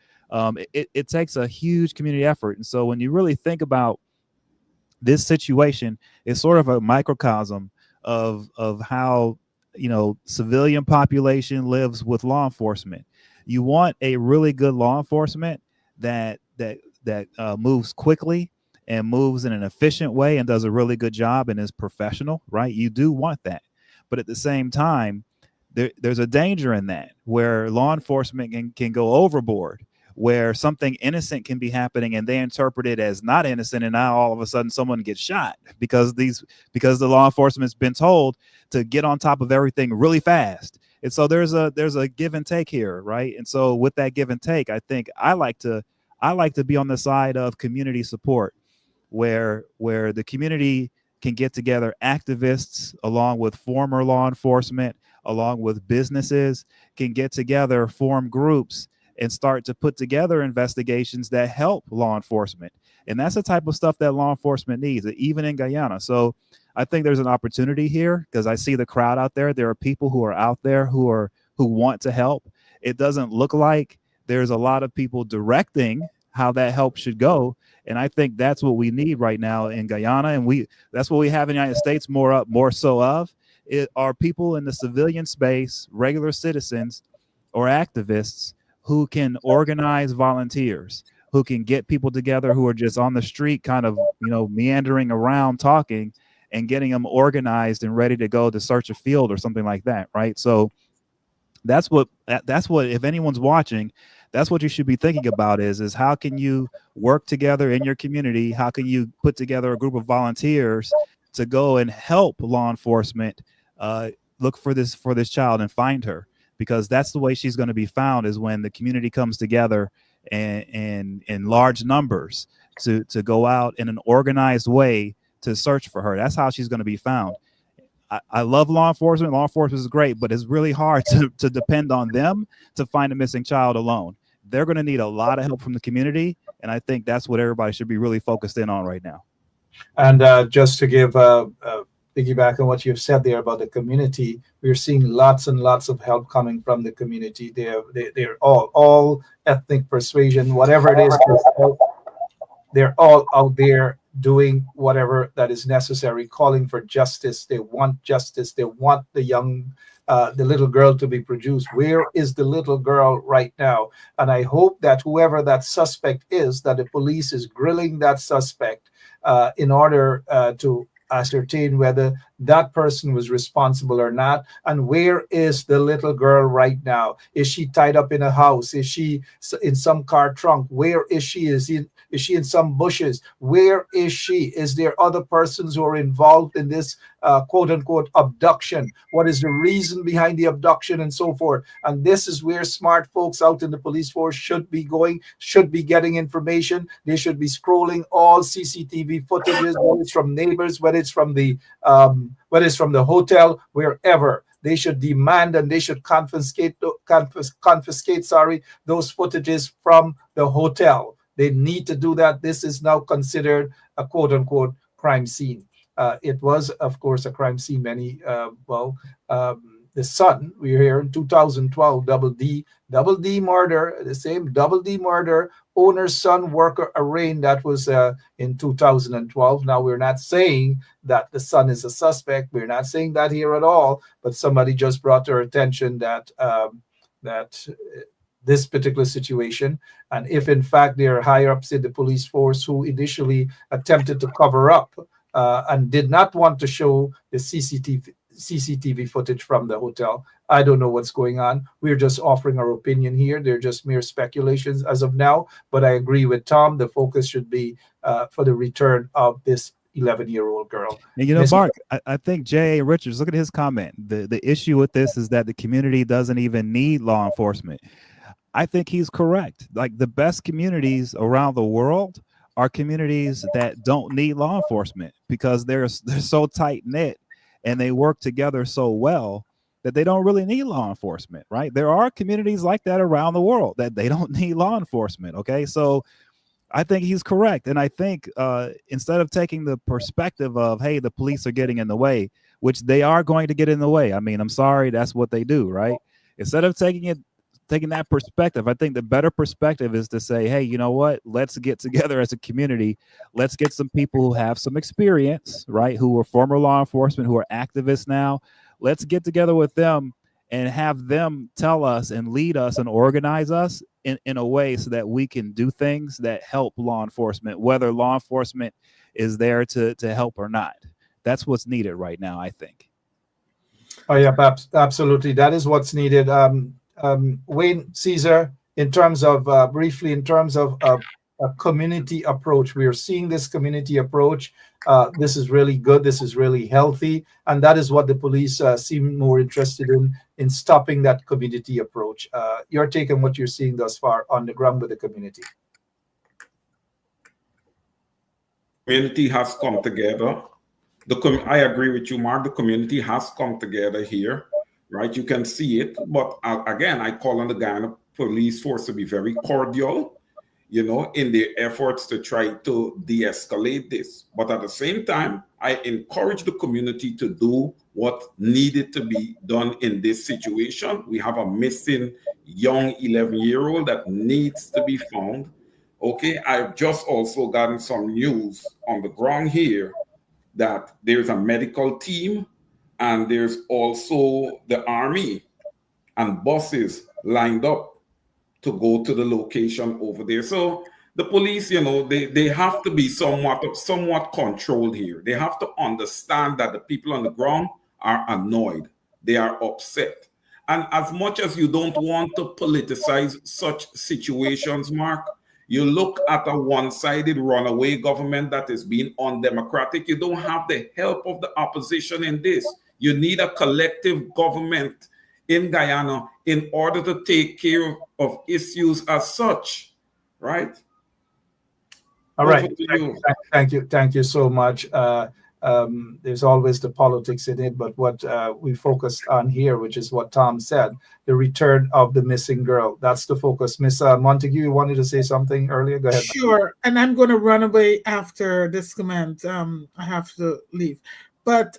It takes a huge community effort. And so when you really think about this situation, it's sort of a microcosm of how, you know, civilian population lives with law enforcement. You want a really good law enforcement that moves quickly and moves in an efficient way and does a really good job and is professional, right? You do want that. But at the same time, there's a danger in that where law enforcement can go overboard, where something innocent can be happening and they interpret it as not innocent, and now all of a sudden someone gets shot because the law enforcement's been told to get on top of everything really fast. And so there's a give and take here, right? And so with that give and take, I think I like to be on the side of community support, where the community can get together, activists along with former law enforcement, along with businesses, can get together, form groups, and start to put together investigations that help law enforcement. And that's the type of stuff that law enforcement needs, even in Guyana. So I think there's an opportunity here because I see the crowd out there. There are people who are out there who want to help. It doesn't look like there's a lot of people directing how that help should go. And I think that's what we need right now in Guyana. And that's what we have in the United States more so of. It are people in the civilian space, regular citizens or activists who can organize volunteers, who can get people together who are just on the street kind of, you know, meandering around talking and getting them organized and ready to go to search a field or something like that, right? So that's what if anyone's watching, that's what you should be thinking about is how can you work together in your community? How can you put together a group of volunteers to go and help law enforcement look for this child and find her? Because that's the way she's going to be found, is when the community comes together and in large numbers to go out in an organized way to search for her. That's how she's going to be found. I love law enforcement. Law enforcement is great, but it's really hard to depend on them to find a missing child alone. They're going to need a lot of help from the community, and I think that's what everybody should be really focused in on right now. And just to give piggyback on what you've said there about the community, we're seeing lots and lots of help coming from the community. They're all ethnic persuasion, whatever it is, they're all out there doing whatever that is necessary, calling for justice. They want justice. They want the little girl to be produced. Where is the little girl right now? And I hope that whoever that suspect is, that the police is grilling that suspect in order to ascertain whether that person was responsible or not. And where is the little girl right now? Is she tied up in a house? Is she in some car trunk? Where is she? Is she in some bushes? Where is she? Is there other persons who are involved in this quote unquote abduction? What is the reason behind the abduction and so forth? And this is where smart folks out in the police force should be getting information. They should be scrolling all CCTV footages, whether it's from neighbors, whether it's from the hotel, wherever. They should demand and they should confiscate those footages from the hotel. They need to do that. This is now considered a quote unquote crime scene. It was, of course, a crime scene. The son, we're here in 2012, double D murder, the same double D murder, owner's son, worker arraigned. That was in 2012. Now, we're not saying that the son is a suspect. We're not saying that here at all. But somebody just brought to our attention that this particular situation, and if in fact there are higher ups in the police force who initially attempted to cover up and did not want to show the CCTV footage from the hotel. I don't know what's going on. We're just offering our opinion here. They're just mere speculations as of now. But I agree with Tom. The focus should be for the return of this 11-year-old girl. And Mark, I think J.A. Richards, look at his comment. The issue with this is that the community doesn't even need law enforcement. I think he's correct. Like, the best communities around the world are communities that don't need law enforcement because they're so tight knit and they work together so well that they don't really need law enforcement, right? There are communities like that around the world that they don't need law enforcement. Okay, so I think he's correct. And I think instead of taking the perspective of, hey, the police are getting in the way, which they are going to get in the way. I mean, I'm sorry, that's what they do, right? Instead of taking that perspective, I think the better perspective is to say, hey, you know what? Let's get together as a community. Let's get some people who have some experience, right? Who are former law enforcement, who are activists now. Let's get together with them and have them tell us and lead us and organize us in a way so that we can do things that help law enforcement, whether law enforcement is there to help or not. That's what's needed right now, I think. Oh, yeah, absolutely. That is what's needed. Wayne, Caesar, in terms of briefly, in terms of a community approach, we are seeing this community approach. This is really good. This is really healthy. And that is what the police seem more interested in stopping that community approach. Your take on what you're seeing thus far on the ground with the community. Community has come together. I agree with you, Mark. The community has come together here, right? You can see it. But again, I call on the Guyana police force to be very cordial, in their efforts to try to de-escalate this. But at the same time, I encourage the community to do what needed to be done in this situation. We have a missing young 11-year-old that needs to be found. Okay, I've just also gotten some news on the ground here that there's a medical team and there's also the army and buses lined up to go to the location over there. So the police, they have to be somewhat controlled here. They have to understand that the people on the ground are annoyed. They are upset. And as much as you don't want to politicize such situations, Mark, you look at a one-sided runaway government that is being undemocratic. You don't have the help of the opposition in this. You need a collective government in Guyana in order to take care of issues as such, right? All right. Thank you so much. There's always the politics in it, but what we focused on here, which is what Tom said, the return of the missing girl. That's the focus. Miss Montague, you wanted to say something earlier? Go ahead. Sure. And I'm going to run away after this comment. I have to leave. But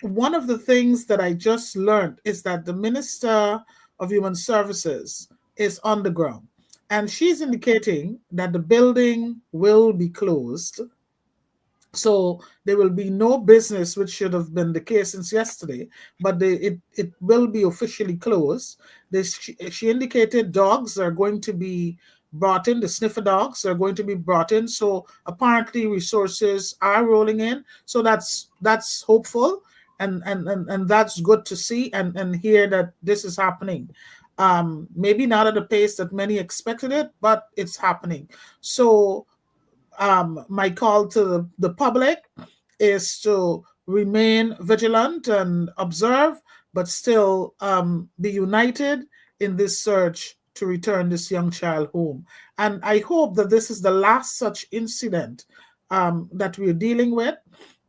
one of the things that I just learned is that the Minister of Human Services is on the ground. And she's indicating that the building will be closed. So there will be no business, which should have been the case since yesterday, but it will be officially closed. She indicated dogs are going to be brought in. The sniffer dogs are going to be brought in. So apparently resources are rolling in. So that's hopeful, and that's good to see and hear that this is happening. Maybe not at the pace that many expected it, but it's happening. So my call to the public is to remain vigilant and observe, but still be united in this search to return this young child home. And I hope that this is the last such incident that we're dealing with.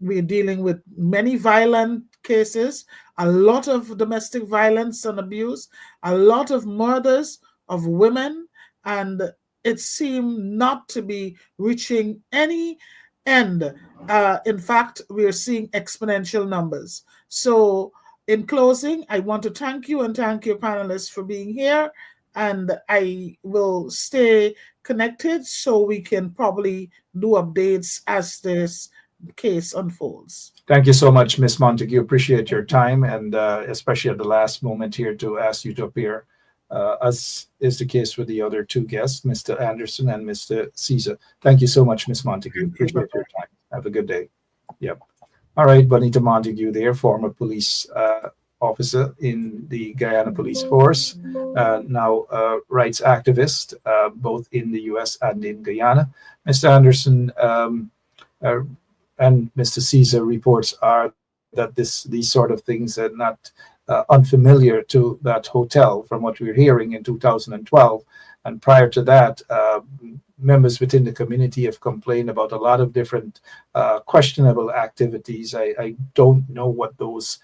We're dealing with many violent cases, a lot of domestic violence and abuse, a lot of murders of women, and it seemed not to be reaching any end. In fact, we are seeing exponential numbers. So in closing, I want to thank you and thank your panelists for being here. And I will stay connected so we can probably do updates as this case unfolds. Thank you so much, Miss Montague. Appreciate your time, and especially at the last moment here to ask you to appear, as is the case with the other two guests, Mr. Anderson and Mr. Caesar. Thank you so much, Miss Montague. Appreciate your time. Have a good day. Yep. All right, Bonita Montague there, former police officer in the Guyana Police Force, now rights activist, both in the US and in Guyana. Mr. Anderson, uh, and Mr. Caesar reports are that these sort of things are not unfamiliar to that hotel from what we're hearing in 2012. And prior to that, members within the community have complained about a lot of different questionable activities. I don't know what those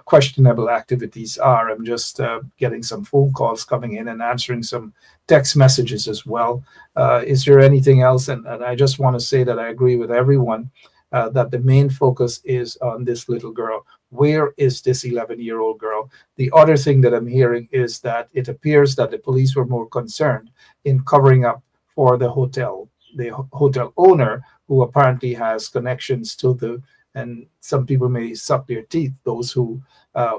questionable activities are. I'm just getting some phone calls coming in and answering some text messages as well. Is there anything else? And I just want to say that I agree with everyone that the main focus is on this little girl. Where is this 11-year-old girl? The other thing that I'm hearing is that it appears that the police were more concerned in covering up for the hotel owner, who apparently has connections to and some people may suck their teeth, those who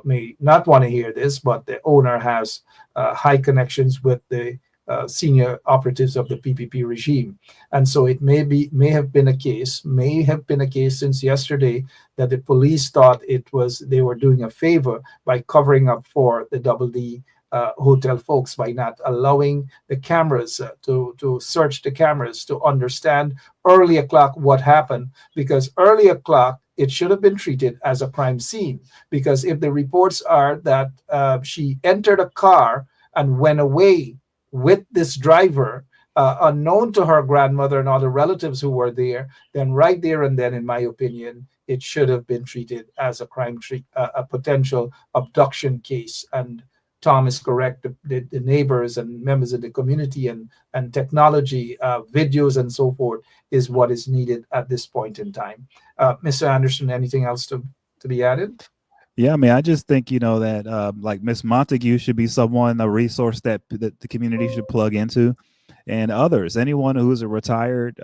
may not want to hear this, but the owner has high connections with the senior operatives of the PPP regime. And so it may have been a case since yesterday, that the police thought they were doing a favor by covering up for the Double D hotel folks, by not allowing the cameras to search the cameras to understand early o'clock what happened, because early o'clock it should have been treated as a crime scene. Because if the reports are that she entered a car and went away with this driver, unknown to her grandmother and other relatives who were there, then right there and then, in my opinion, it should have been treated as a potential abduction case. And Tom is correct. The neighbors and members of the community and technology, videos and so forth, is what is needed at this point in time. Mr. Anderson, anything else to be added? Yeah, I mean, I just think that like Miss Montague should be a resource that the community should plug into, and others, anyone who's a retired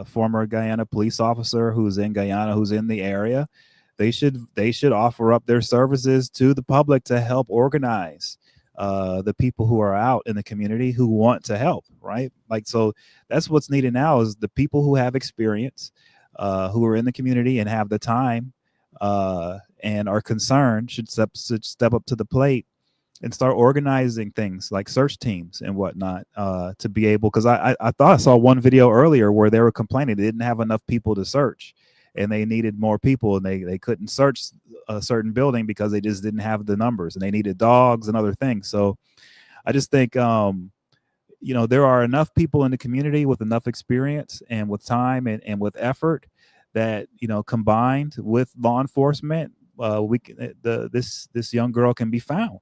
former Guyana police officer who's in Guyana, who's in the area, they should offer up their services to the public to help organize the people who are out in the community who want to help, right? Like, so that's what's needed now, is the people who have experience, who are in the community and have the time, and are concerned, should step up to the plate and start organizing things like search teams and whatnot, to be able, because I thought I saw one video earlier where they were complaining they didn't have enough people to search, and they needed more people, and they couldn't search a certain building because they just didn't have the numbers, and they needed dogs and other things. So I just think there are enough people in the community with enough experience and with time and with effort that, combined with law enforcement, this young girl can be found.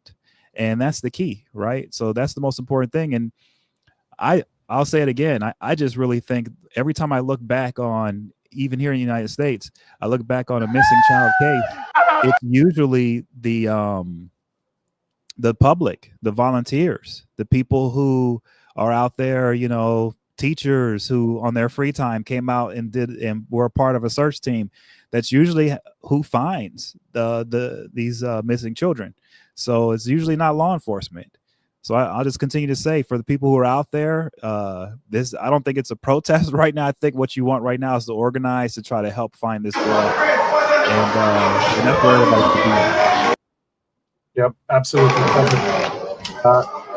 And that's the key, right? So that's the most important thing. And I'll say it again. I just really think every time I look back on, even here in the United States, I look back on a missing child case, it's usually the public, the volunteers, the people who are out there, teachers who on their free time came out and were a part of a search team. That's usually who finds these missing children. So it's usually not law enforcement. So I'll just continue to say, for the people who are out there, I don't think it's a protest right now. I think what you want right now is to organize to try to help find this girl, and that's where everybody should be. Yep, absolutely.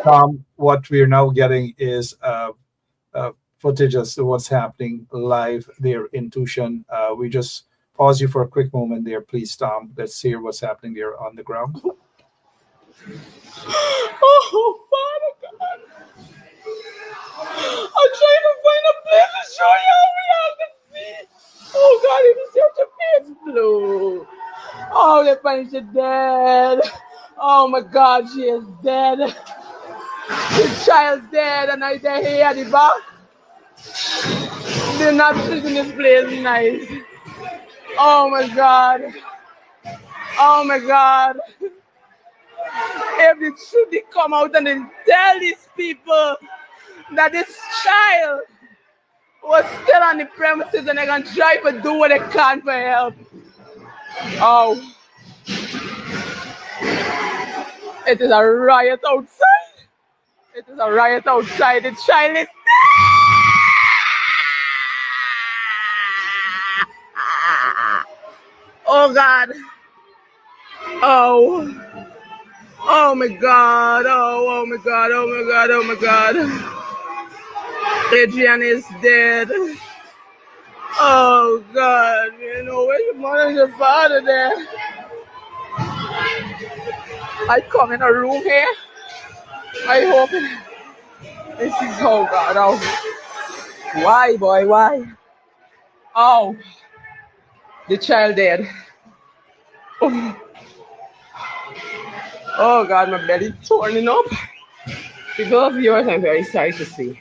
Tom, what we're now getting is footage as to what's happening live there in Tushan. We just pause you for a quick moment there, please, Tom. Let's hear what's happening there on the ground. Oh, Father God. I'm trying to find a place to show you how we have to see. Oh, God, it is such a face blue. Oh, they find she dead. Oh, my God, she is dead. The child dead, and I there here at the back. They're not treating this place nice. Oh, my God. Oh, my God. If the truth they come out and then tell these people that this child was still on the premises and they're going to try to do what they can for help. Oh. It is a riot outside. It is a riot outside. The child is Oh God. Oh. Oh my God. Oh my God. Oh my God. Oh my God. Adrian is dead. Oh God. You know, where your mother and your father there? I come in a room here. I hope this is, oh God. Oh. Why, boy? Why? Oh. The child dead. Oh. Oh God, my belly turning up. People of yours, I'm very sorry to see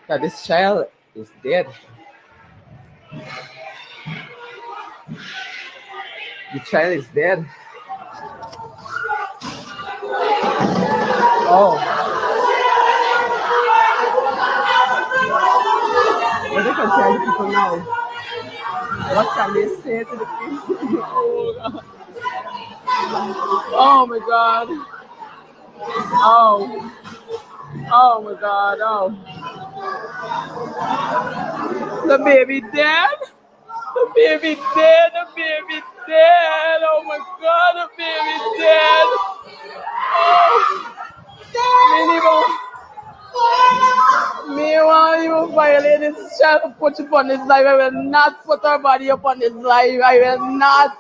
that this child is dead. The child is dead. Oh. What they can tell the people now? What can they say to the people? Oh God. Oh my God. Oh. Oh my God. Oh. The baby dead. The baby dead. The baby dead. Oh my God. The baby dead. Oh. Me want you violate this child to put upon his life. I will not put her body upon his life. I will not.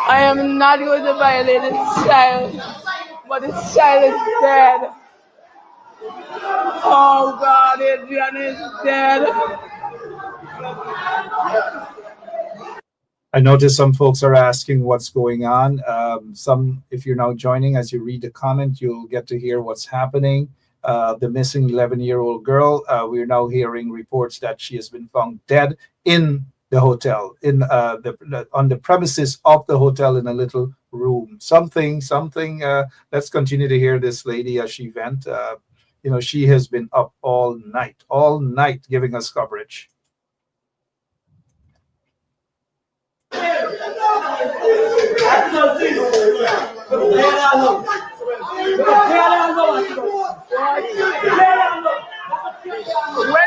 I am not going to violate this child. But this child is dead. Oh God, Adrian is dead. I notice some folks are asking what's going on. If you're now joining, as you read the comment, you'll get to hear what's happening. The missing 11-year-old girl, we're now hearing reports that she has been found dead in the hotel, on the premises of the hotel in a little room. Something. Let's continue to hear this lady as she vent. She has been up all night giving us coverage. When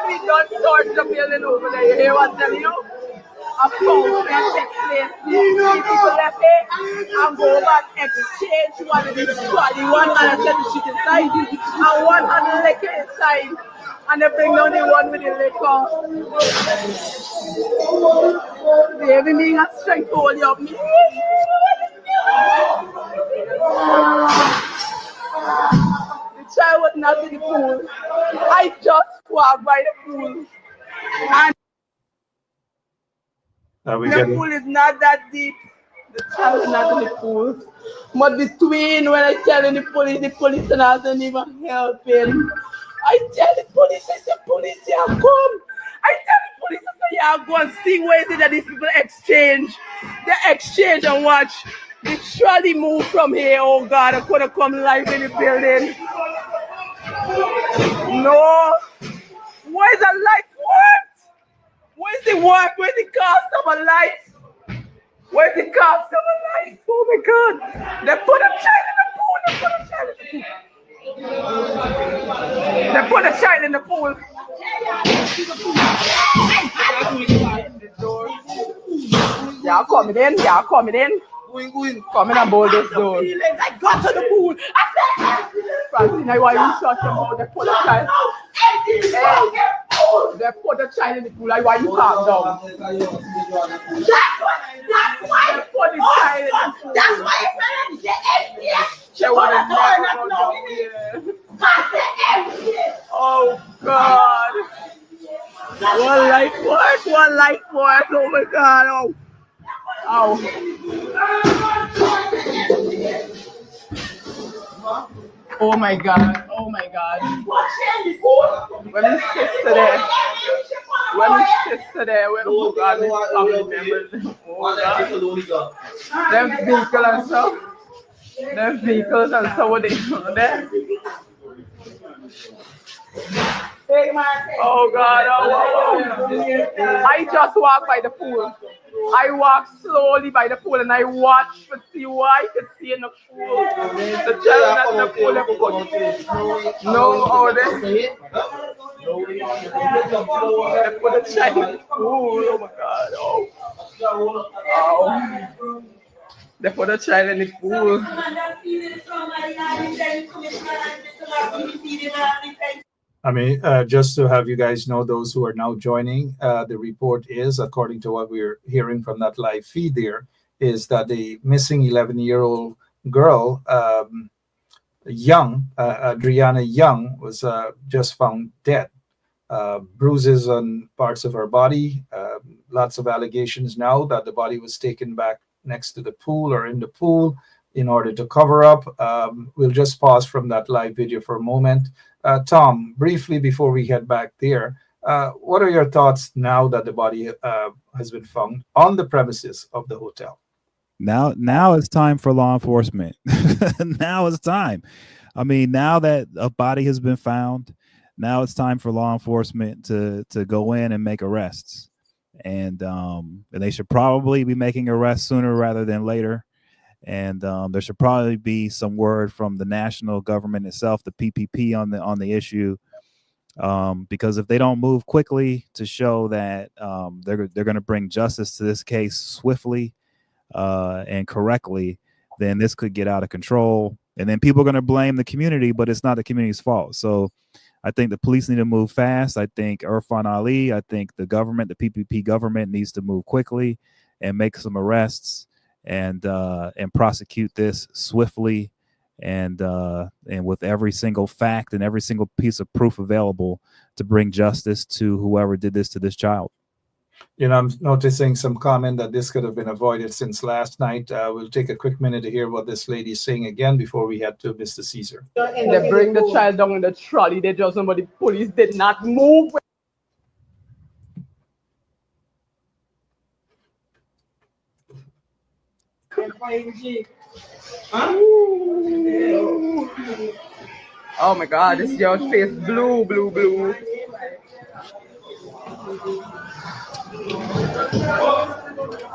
we don't start the building over there, you hear what I'm telling you? A phone can take place. People left here and go back exchange one of these body, one hand and set the shit inside, and one hand liquor inside. And they bring down the one with the liquor. They even being a strength to hold you up. The child was not in the pool. I just walked by the pool. And the pool is not that deep. The child is not in the pool. But between when I tell the police doesn't even help him. I tell the police, I say, police, yeah, come. I tell the police, I say, yeah, go and see where is it that these people exchange. They exchange and watch. The trolley move from here, oh God, I could have come live in the building. No. Where's the life worth? Where's the work? Where's the cost of a life? Where's the cost of a life? Oh my God. They put a child in the pool. They put a child in the pool. Y'all coming in. Coming and bolt this door. I got to the pool. I said, Francine, why you shut your mouth? They put a child. They put a child in the pool. Why you calm down? That's why they put the child in the pool. That's why it's not empty. She would have never gone down here. Oh God. One life work. Oh my God. Oh. Oh my God. When his sister there. Oh God, his family members. Oh God. Them vehicles and so what they do there. Oh God, oh. I just walked by the pool. I walked slowly by the pool and I watched to see why I could see in the pool. The child at the pool. No, oh, they put the child in the pool. Oh my God. Oh. Oh. They put the child in the pool. I mean, just to have you guys know, those who are now joining, the report is, according to what we're hearing from that live feed there, is that the missing 11-year-old girl, Adriana Young, was just found dead. Bruises on parts of her body, lots of allegations now that the body was taken back next to the pool or in the pool in order to cover up. We'll just pause from that live video for a moment. Tom, briefly before we head back there, what are your thoughts now that the body has been found on the premises of the hotel? Now it's time for law enforcement. Now it's time. I mean, now that a body has been found, now it's time for law enforcement to go in and make arrests. And they should probably be making arrests sooner rather than later. And there should probably be some word from the national government itself, the PPP, on the issue, because if they don't move quickly to show that they're going to bring justice to this case swiftly and correctly, then this could get out of control, and then people are going to blame the community, but it's not the community's fault. So I think the police need to move fast. I think Irfan Ali, I think the government, the PPP government, needs to move quickly and make some arrests and prosecute this swiftly and with every single fact and every single piece of proof available to bring justice to whoever did this to this child. You know, I'm noticing some comment that this could have been avoided since last night. We'll take a quick minute to hear what this lady is saying again before we head to Mr. Caesar. They bring the child down in the trolley. They just, but the police did not move. Oh my God, this girl's face blue, blue, blue.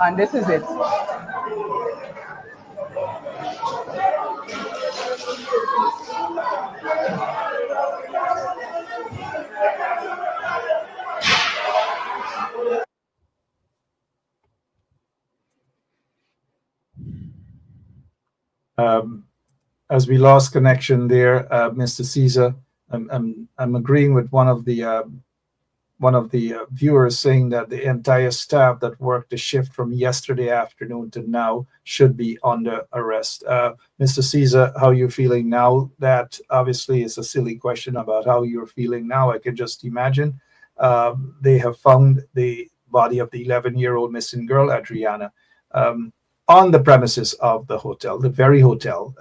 And this is it. As we lost connection there, Mr. Caesar, I'm agreeing with one of the viewers saying that the entire staff that worked the shift from yesterday afternoon to now should be under arrest. Mr. Caesar, how are you feeling now? That obviously is a silly question about how you're feeling now. I can just imagine. They have found the body of the 11-year-old missing girl, Adriana, on the premises of the hotel, the very hotel.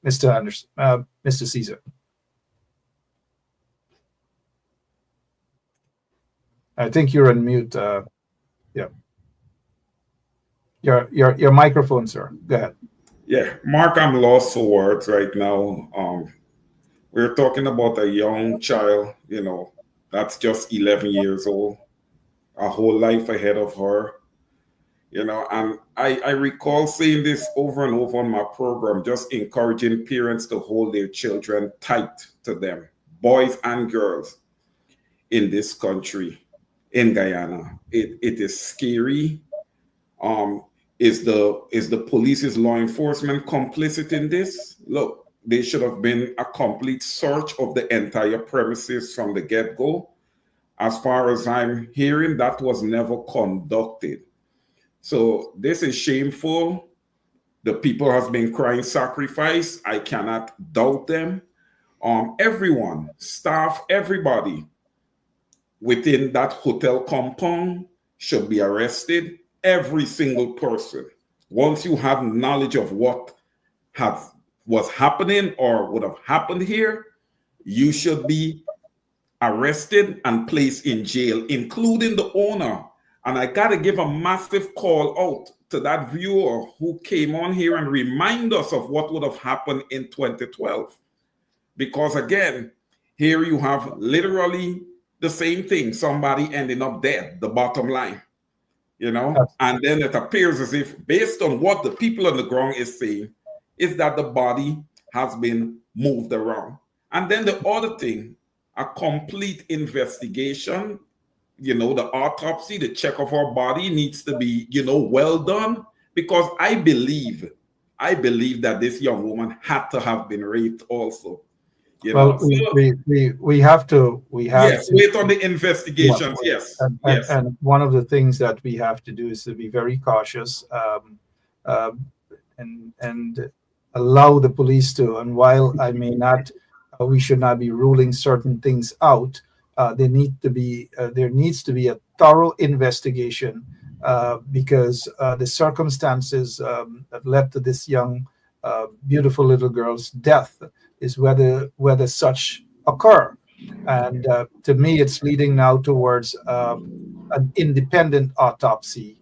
Mr. Anderson, Mr. Caesar. I think you're on mute. Yeah. Your microphone, sir. Go ahead. Yeah, Mark, I'm lost for words right now. We're talking about a young child, you know, that's just 11 years old, a whole life ahead of her, you know, and I recall saying this over and over on my program, just encouraging parents to hold their children tight to them, boys and girls in this country. In Guyana, it is scary. Is the police's law enforcement complicit in this? Look, they should have been a complete search of the entire premises from the get-go. As far as I'm hearing, that was never conducted. So this is shameful. The people has been crying sacrifice. I cannot doubt them. Everyone, staff, everybody within that hotel compound should be arrested. Every single person. Once you have knowledge of what was happening or would have happened here, you should be arrested and placed in jail, including the owner. And I got to give a massive call out to that viewer who came on here and remind us of what would have happened in 2012. Because again, here you have literally the same thing, somebody ending up dead, the bottom line. you know, and then it appears as if, based on what the people on the ground is saying, is that the body has been moved around. And then the other thing, a complete investigation, you know, the autopsy, the check of her body needs to be, you know, well done, because I believe that this young woman had to have been raped also. You know, Well, we have to yes, wait on the investigations. yeah, Yes, yes. and one of the things that we have to do is to be very cautious, um, and allow the police to. And while I may not, we should not be ruling certain things out. There needs to be a thorough investigation, because the circumstances that led to this young, beautiful little girl's death is whether such occur. And to me, it's leading now towards an independent autopsy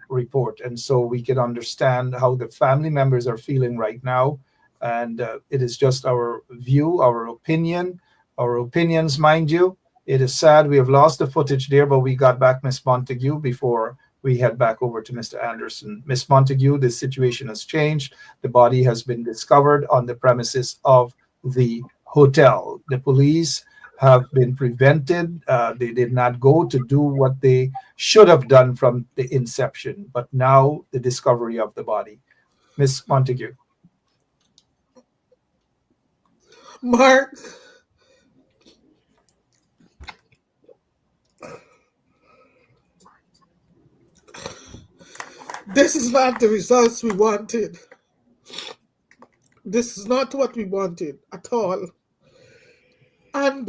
report. And so we can understand how the family members are feeling right now. And it is just our view, our opinions, mind you. It is sad we have lost the footage there, but we got back Miss Montague before we head back over to Mr. Anderson. Miss Montague, the situation has changed. The body has been discovered on the premises of the hotel. The police have been prevented. They did not go to do what they should have done from the inception, but now the discovery of the body. Miss Montague. Mark, this is not the results we wanted. This is not what we wanted at all. And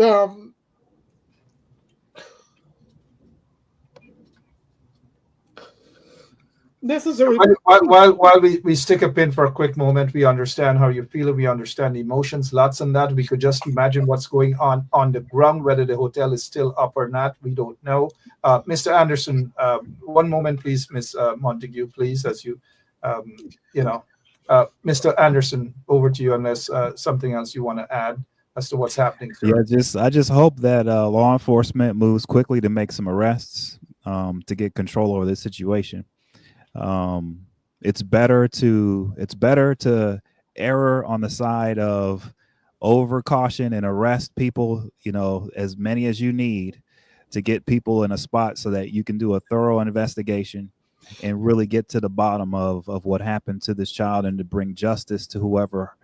this is a while we stick a pin for a quick moment, we understand how you feel, we understand the emotions, lots and that. We could just imagine what's going on the ground, whether the hotel is still up or not. We don't know. Mr. Anderson, one moment, please, Miss Montague, please, as you, Mr. Anderson, over to you, unless something else you want to add as to what's happening, sir. Yeah, I just hope that law enforcement moves quickly to make some arrests, to get control over this situation. It's better to err on the side of over caution and arrest people, as many as you need to get people in a spot so that you can do a thorough investigation and really get to the bottom of what happened to this child and to bring justice to whoever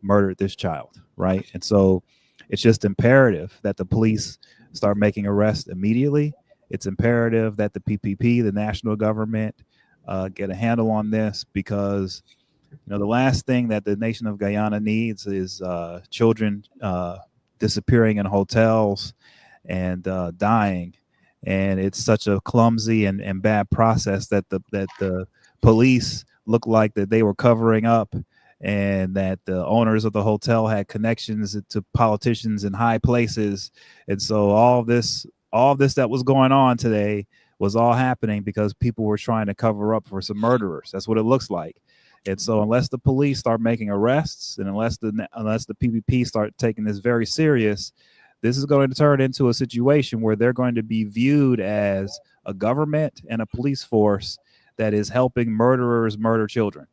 murdered this child, right? And so it's just imperative that the police start making arrests immediately. It's imperative that the PPP, the national government, get a handle on this, because the last thing that the nation of Guyana needs is children disappearing in hotels and dying. And it's such a clumsy and bad process that the police look like that they were covering up, and that the owners of the hotel had connections to politicians in high places. And so all this that was going on today was all happening because people were trying to cover up for some murderers. That's what it looks like. And so unless the police start making arrests, and unless the PPP start taking this very serious, this is going to turn into a situation where they're going to be viewed as a government and a police force that is helping murderers murder children.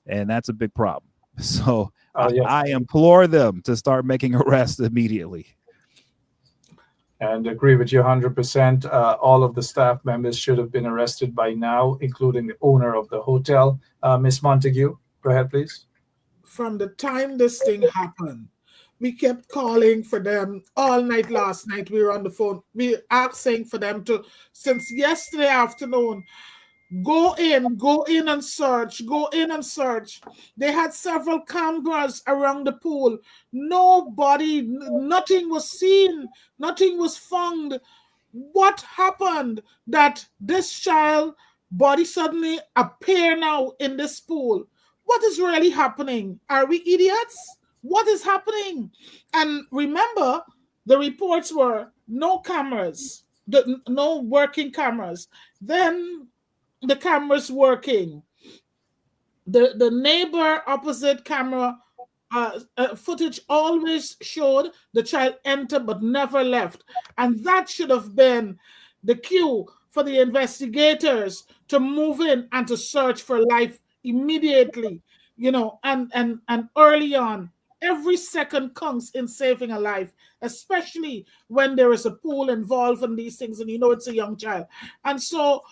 And that's a big problem. So Yes. I implore them to start making arrests immediately. And agree with you 100%. All of the staff members should have been arrested by now, including the owner of the hotel. Miss Montague, go ahead, please. From the time this thing happened, we kept calling for them all night last night. We were on the phone. We asking for them to, since yesterday afternoon, go in and search. They had several cameras around the pool. Nobody, nothing was seen. Nothing was found. What happened that this child body suddenly appear now in this pool? What is really happening? Are we idiots? What is happening? And remember, the reports were no cameras, no working cameras. Then the camera's working. The neighbor opposite camera footage always showed the child enter but never left. And that should have been the cue for the investigators to move in and to search for life immediately, and early on. Every second counts in saving a life, especially when there is a pool involved in these things and it's a young child. And so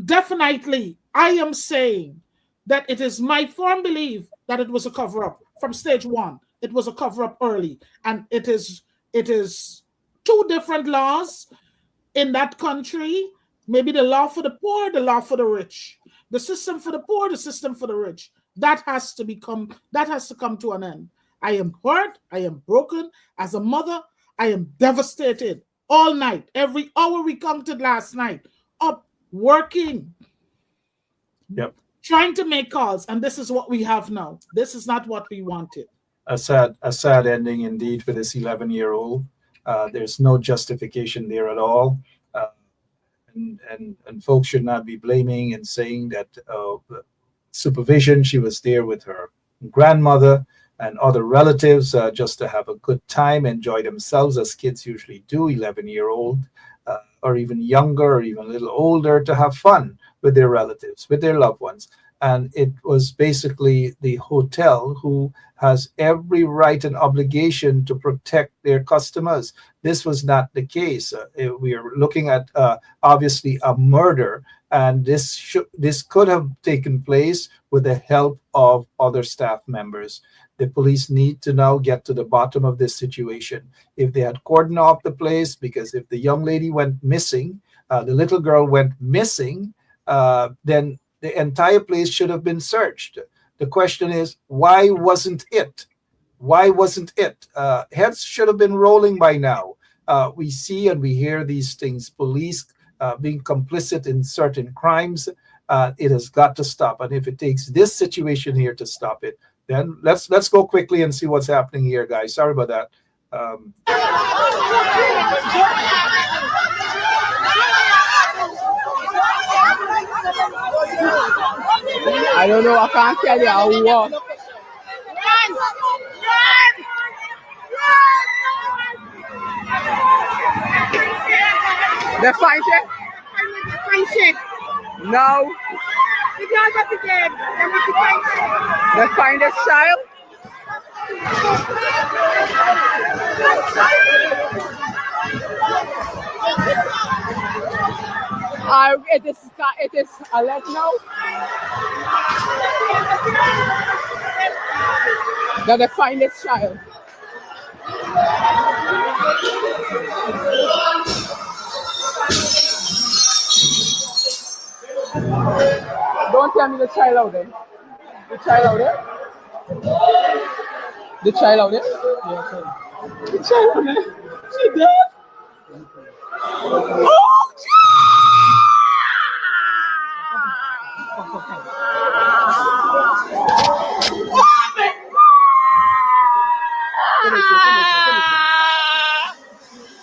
definitely, I am saying that it is my firm belief that it was a cover-up from stage one. It was a cover-up early, and it is two different laws in that country. Maybe the law for the poor, the law for the rich, the system for the poor, the system for the rich. That has to come to an end. I am hurt. I am broken. As a mother, I am devastated all night. Every hour we counted last night, up working, trying to make calls, and this is what we have now. This is not what we wanted. A sad ending indeed for this 11-year-old. There's no justification there at all. And folks should not be blaming and saying that supervision. She was there with her grandmother and other relatives just to have a good time, enjoy themselves as kids usually do, 11-year-old or even younger or even a little older, to have fun with their relatives, with their loved ones. And it was basically the hotel who has every right and obligation to protect their customers. This was not the case. We are looking at obviously a murder, and this could have taken place with the help of other staff members. The police need to now get to the bottom of this situation. If they had cordoned off the place, because if the young lady went missing, the little girl went missing, then the entire place should have been searched. The question is, why wasn't it? Why wasn't it? Heads should have been rolling by now. We see and we hear these things. Police being complicit in certain crimes. It has got to stop. And if it takes this situation here to stop it, then let's go quickly and see what's happening here, guys. Sorry about that. I don't know. I can't tell you how what. They find it? No. They find this child? It is a let now that they find this child. Don't tell me the child out there. The child out there? The child out there? Yeah, the child out there? She dead? Oh,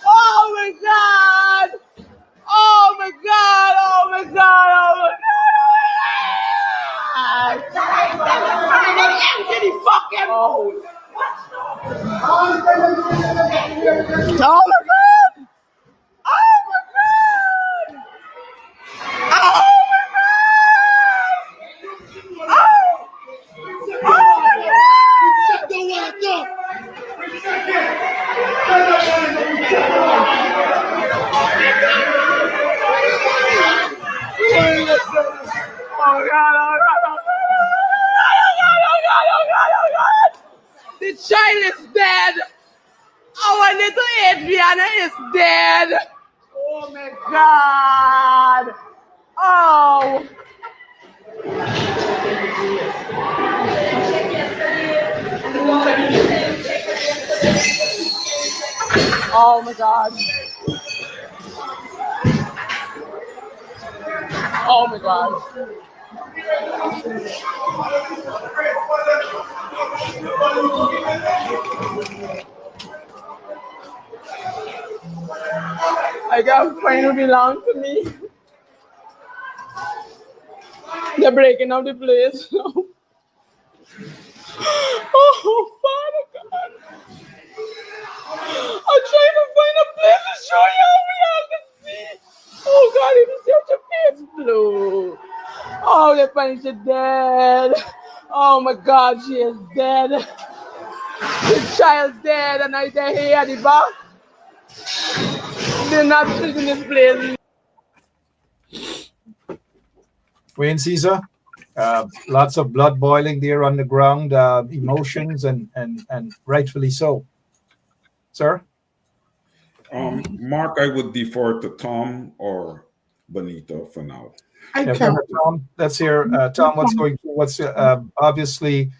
oh my God! Oh my God! Oh my God! Oh my God! Oh my God! Get his fucking hole! Oh my God! Oh my God! Oh my God! Oh my God! Don't want to go. The child is dead. Our little Adriana is dead. Oh my God. Oh. Oh my God. Oh my God. I got finally belong to me. They're breaking up the place. Oh, Father God. I'm trying to find a place to show you how we have to see. Oh God, it is such a face blue. Oh, they find she dead. Oh my God, she is dead. The child's dead, and I they here at the back. They're not treating this place. Wayne Caesar, lots of blood boiling there on the ground, emotions, and rightfully so. Sir? Mark, I would defer to Tom or Benito for now. I Yeah, go can. ahead, Tom. Let's hear, Tom, what's going through. What's obviously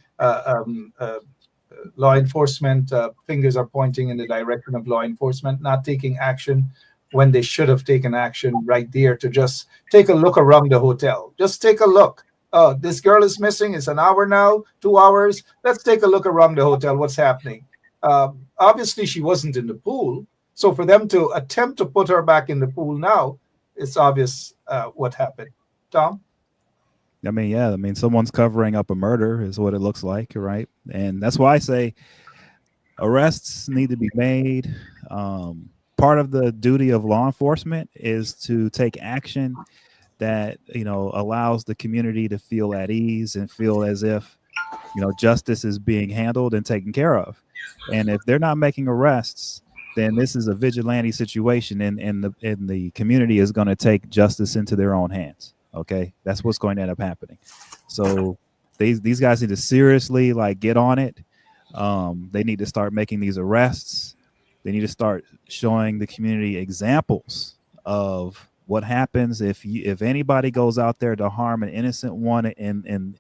law enforcement fingers are pointing in the direction of law enforcement not taking action when they should have taken action right there to just take a look around the hotel. Just take a look. Oh, this girl is missing. It's an hour now, 2 hours. Let's take a look around the hotel. What's happening? Obviously, she wasn't in the pool. So for them to attempt to put her back in the pool now, it's obvious what happened. Tom? I mean, yeah, I mean, someone's covering up a murder is what it looks like, right? And that's why I say arrests need to be made. Part of the duty of law enforcement is to take action that, allows the community to feel at ease and feel as if, justice is being handled and taken care of. And if they're not making arrests, then this is a vigilante situation, and the community is going to take justice into their own hands. Okay, that's what's going to end up happening. So these guys need to seriously get on it. They need to start making these arrests. They need to start showing the community examples of what happens if anybody goes out there to harm an innocent one in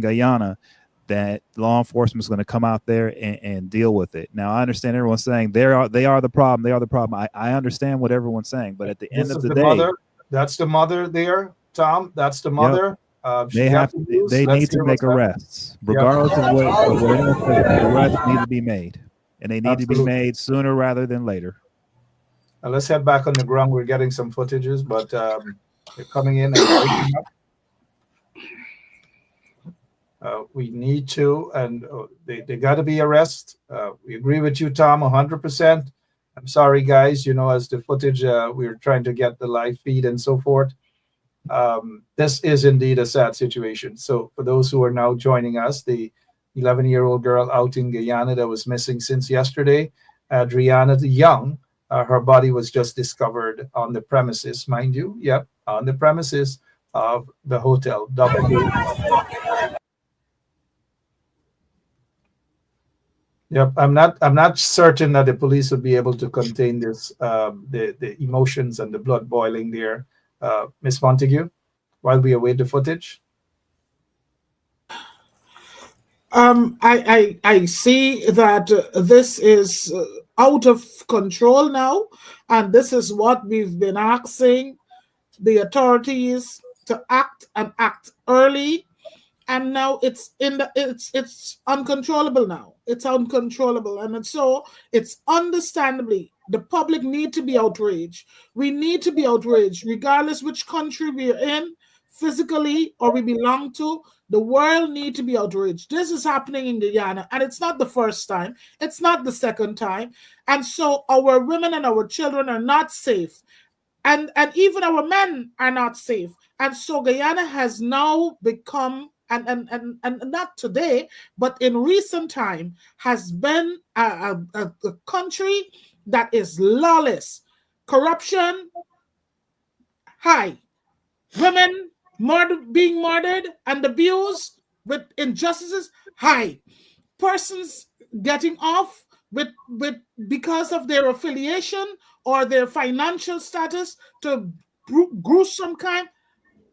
Guyana. That law enforcement is going to come out there and deal with it. Now, I understand everyone's saying they are the problem. They are the problem. I understand what everyone's saying, but at the end of the day, mother. That's the mother there, Tom. That's the mother. They need to make arrests, regardless of what anyone says. Arrests need to be made, and they need to be made sooner rather than later. Let's head back on the ground. We're getting some footages, but they're coming in and breaking up. We need to, and they got to be arrested. We agree with you, Tom, 100%. I'm sorry, guys. As the footage, we're trying to get the live feed and so forth. This is indeed a sad situation. So for those who are now joining us, the 11-year-old girl out in Guyana that was missing since yesterday, Adriana Young, her body was just discovered on the premises, mind you. Yep, on the premises of the hotel. Yep, I'm not certain that the police will be able to contain this, the emotions and the blood boiling there. Miss Montague, while we await the footage. I see that this is out of control now, and this is what we've been asking the authorities to act and act early. And now it's uncontrollable now. It's uncontrollable. And so it's understandably the public need to be outraged. We need to be outraged, regardless which country we're in, physically, or we belong to. The world need to be outraged. This is happening in Guyana, and it's not the first time. It's not the second time. And so our women and our children are not safe. And even our men are not safe. And so Guyana has now become, and not today, but in recent time, has been a country that is lawless. Corruption, high. Women being murdered and abused with injustices, high. Persons getting off with because of their affiliation or their financial status to gruesome kind,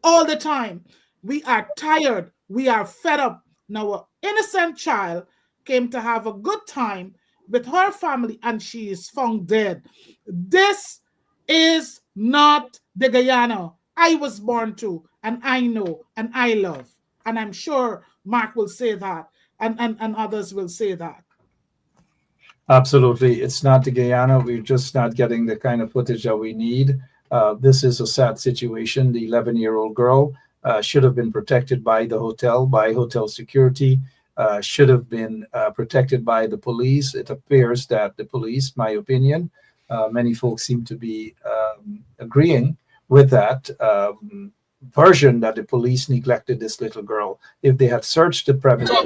all the time. We are tired. We are fed up. Now, an innocent child came to have a good time with her family and she is found dead. This is not the Guyana I was born to, and I know, and I love. And I'm sure Mark will say that, and others will say that. Absolutely. It's not the Guyana. We're just not getting the kind of footage that we need. This is a sad situation. The 11-year-old girl should have been protected by the hotel, by hotel security, should have been protected by the police. It appears that the police, my opinion, many folks seem to be agreeing with that version that the police neglected this little girl. If they had searched the premises.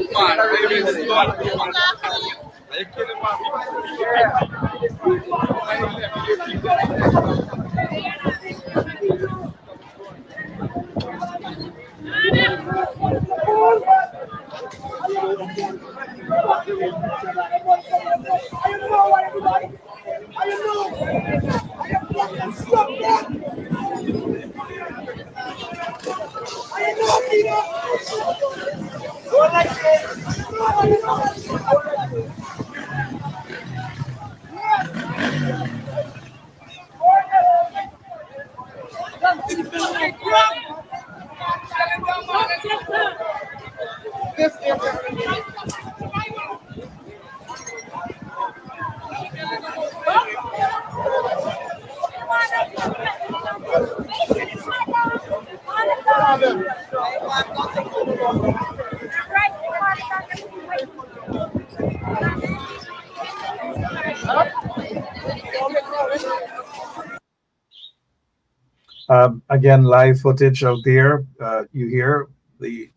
Again, live footage out there. You hear the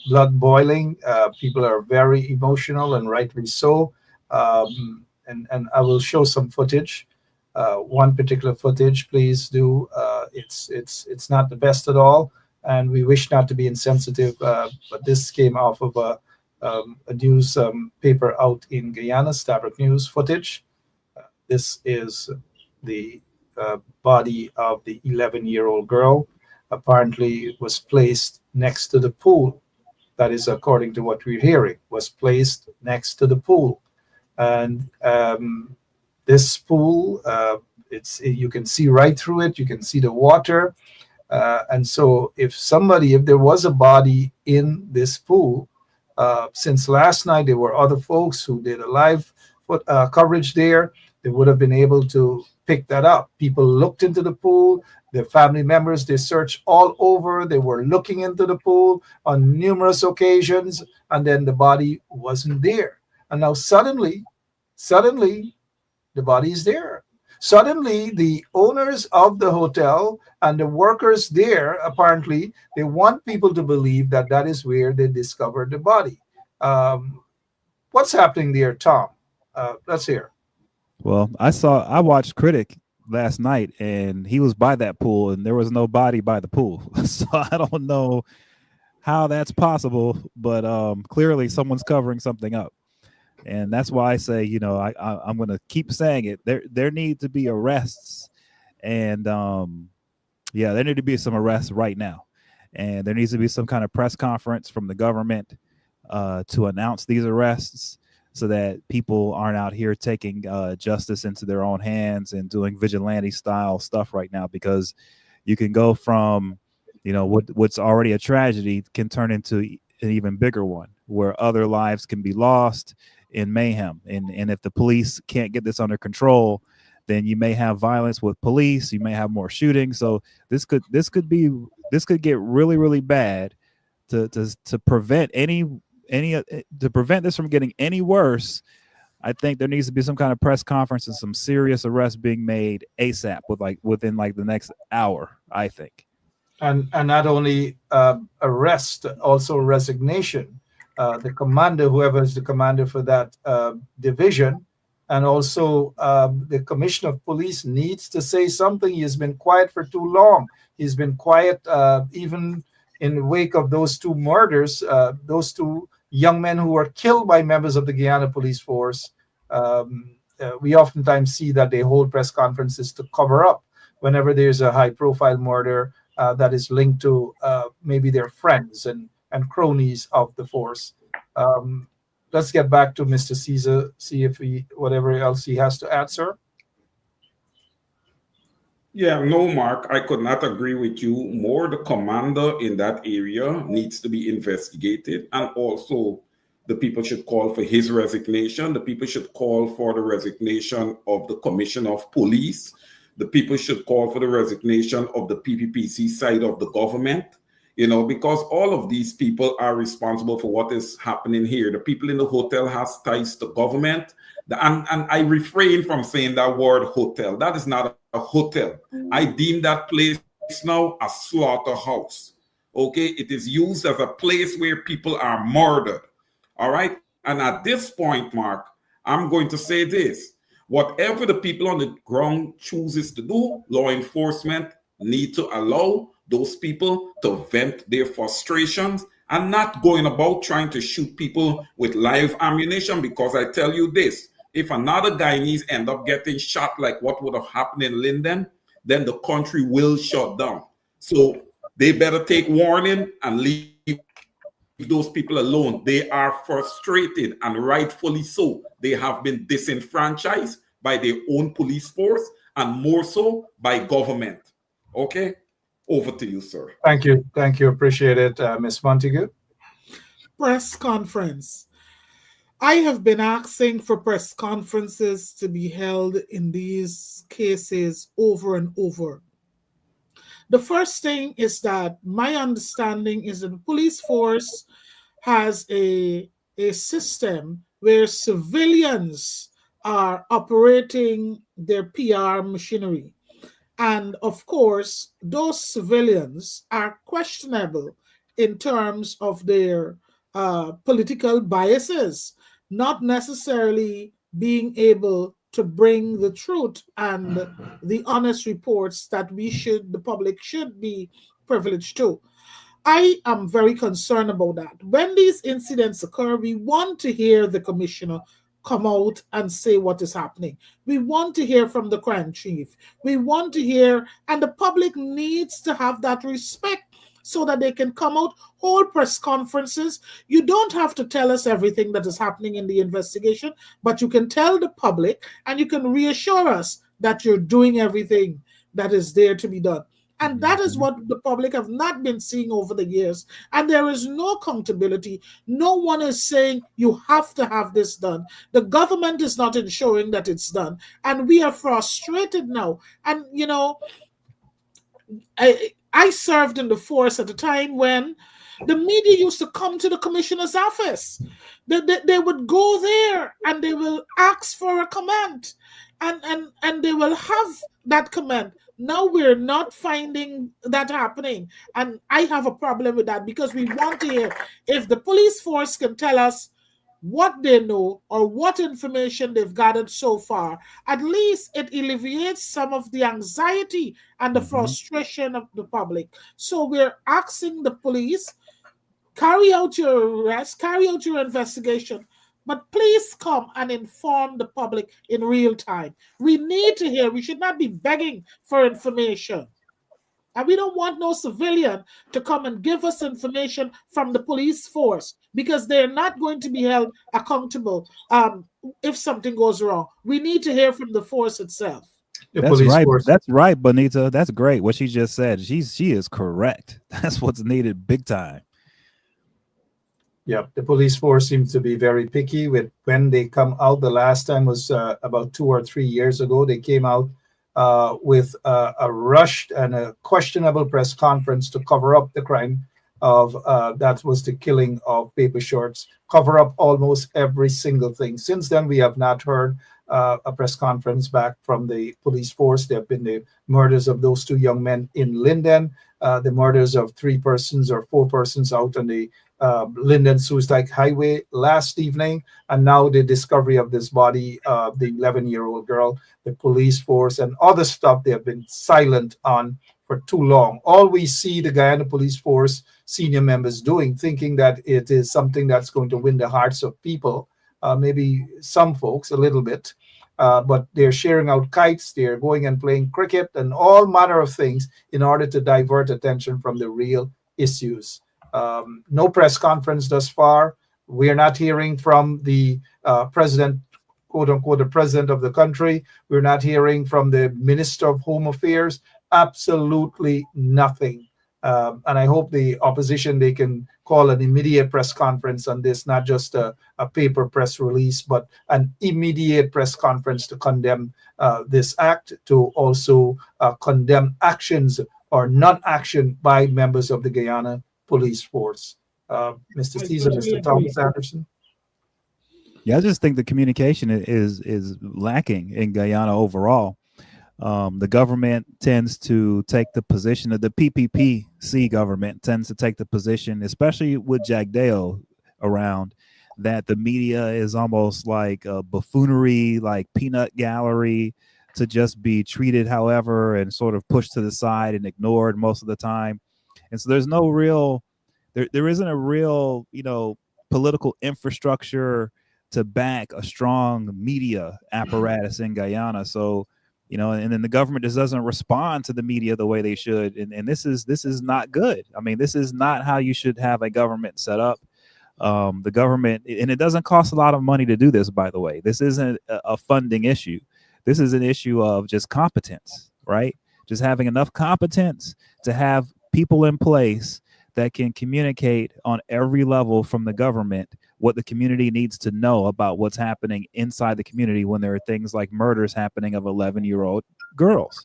blood boiling. People are very emotional, and rightly so. And I will show some footage. One particular footage, please do. It's not the best at all, and we wish not to be insensitive. But this came off of a news paper out in Guyana, Stabroek News footage. This is the body of the 11-year-old girl. Apparently, it was placed next to the pool. That is, according to what we're hearing, was placed next to the pool. And this pool, you can see right through it. You can see the water. And so if there was a body in this pool, since last night there were other folks who did a live coverage there, they would have been able to pick that up. People looked into the pool, their family members, they searched all over. They were looking into the pool on numerous occasions, and then the body wasn't there. And now suddenly, the body is there. Suddenly, the owners of the hotel and the workers there, apparently, they want people to believe that that is where they discovered the body. What's happening there, Tom? Let's hear. Well, I watched Critic last night, and he was by that pool, and there was no body by the pool. So I don't know how that's possible, but clearly someone's covering something up. And that's why I say, I'm going to keep saying it. There need to be arrests, and there need to be some arrests right now, and there needs to be some kind of press conference from the government to announce these arrests, so that people aren't out here taking justice into their own hands and doing vigilante style stuff right now, because you can go from, what's already a tragedy can turn into an even bigger one, where other lives can be lost in mayhem. And if the police can't get this under control, then you may have violence with police. You may have more shootings. So this could get really, really bad. To prevent to prevent this from getting any worse, I think there needs to be some kind of press conference and some serious arrests being made ASAP, within the next hour, I think. And not only arrest, also resignation. The commander, whoever is the commander for that division, and also the commissioner of police needs to say something. He has been quiet for too long. He's been quiet even in the wake of those two murders, those two young men who were killed by members of the Guyana police force. We oftentimes see that they hold press conferences to cover up whenever there's a high-profile murder that is linked to maybe their friends and cronies of the force. Let's get back to Mr. Caesar, see if whatever else he has to add, sir. Yeah, no, Mark, I could not agree with you more. The commander in that area needs to be investigated, and also the people should call for his resignation. The people should call for the resignation of the commissioner of police. The people should call for the resignation of the PPPC side of the government, because all of these people are responsible for what is happening here. The people in the hotel has ties to government. And I refrain from saying that word hotel. That is not a hotel. I deem that place now a slaughterhouse. Okay, it is used as a place where people are murdered. All right, and at this point, Mark, I'm going to say this: whatever the people on the ground chooses to do, law enforcement need to allow those people to vent their frustrations and not going about trying to shoot people with live ammunition. Because I tell you this, if another Guyanese end up getting shot like what would have happened in Linden, then the country will shut down. So they better take warning and leave those people alone. They are frustrated, and rightfully so. They have been disenfranchised by their own police force and more so by government. Okay? Over to you, sir. Thank you. Thank you. Appreciate it, Ms. Montague. Press conference. I have been asking for press conferences to be held in these cases over and over. The first thing is that my understanding is that the police force has a system where civilians are operating their PR machinery. And of course, those civilians are questionable in terms of their political biases, not necessarily being able to bring the truth and the honest reports that the public should be privileged to. I am very concerned about that. When these incidents occur, we want to hear the commissioner come out and say what is happening. We want to hear from the crime chief. We want to hear, and the public needs to have that respect so that they can come out, hold press conferences. You don't have to tell us everything that is happening in the investigation, but you can tell the public and you can reassure us that you're doing everything that is there to be done. And that is what the public have not been seeing over the years. And there is no accountability. No one is saying you have to have this done. The government is not ensuring that it's done. And we are frustrated now. And, you know, I served in the force at a time when the media used to come to the commissioner's office. They would go there and they will ask for a comment. And they will have that comment. Now we're not finding that happening. And I have a problem with that because we want to hear if the police force can tell us what they know or what information they've gathered so far, at least it alleviates some of the anxiety and the frustration of the public. So we're asking the police, carry out your arrest, carry out your investigation, but please come and inform the public in real time. We need to hear. We should not be begging for information. And we don't want no civilian to come and give us information from the police force because they're not going to be held accountable if something goes wrong. We need to hear from the force itself. The That's police right. force. That's right, Bonita. That's great. What she just said. She is correct. That's what's needed big time. Yeah, the police force seems to be very picky with when they come out. The last time was about 2 or 3 years ago. They came out with a rushed and a questionable press conference to cover up the crime of that was the killing of Paper Shorts, cover up almost every single thing. Since then, we have not heard a press conference back from the police force. There have been the murders of those 2 young men in Linden, the murders of 3 persons or 4 persons out on the Linden Suicide Highway last evening, and now the discovery of this body of the 11-year-old girl. The police force and other stuff they have been silent on for too long. All we see the Guyana Police Force senior members doing, thinking that it is something that's going to win the hearts of people, maybe some folks a little bit, but they're sharing out kites, they're going and playing cricket and all manner of things in order to divert attention from the real issues. No press conference thus far. We are not hearing from the president, quote unquote, the president of the country. We're not hearing from the Minister of Home Affairs. Absolutely nothing. And I hope the opposition, they can call an immediate press conference on this, not just a paper press release, but an immediate press conference to condemn this act, to also condemn actions or non-action by members of the Guyana Police Force. Mr. Caesar, Mr. Thomas Anderson. Yeah, I just think the communication is lacking in Guyana overall. The government tends to take the position of the PPPC government tends to take the position, especially with Jack Dale around, that the media is almost like a buffoonery, like peanut gallery, to just be treated however and sort of pushed to the side and ignored most of the time. And so there's no real, there isn't a real, political infrastructure to back a strong media apparatus in Guyana. So, and then the government just doesn't respond to the media the way they should. And this is not good. I mean, this is not how you should have a government set up. The government, and it doesn't cost a lot of money to do this, by the way. This isn't a funding issue. This is an issue of just competence, right? Just having enough competence to have people in place that can communicate on every level from the government what the community needs to know about what's happening inside the community when there are things like murders happening of 11-year-old girls.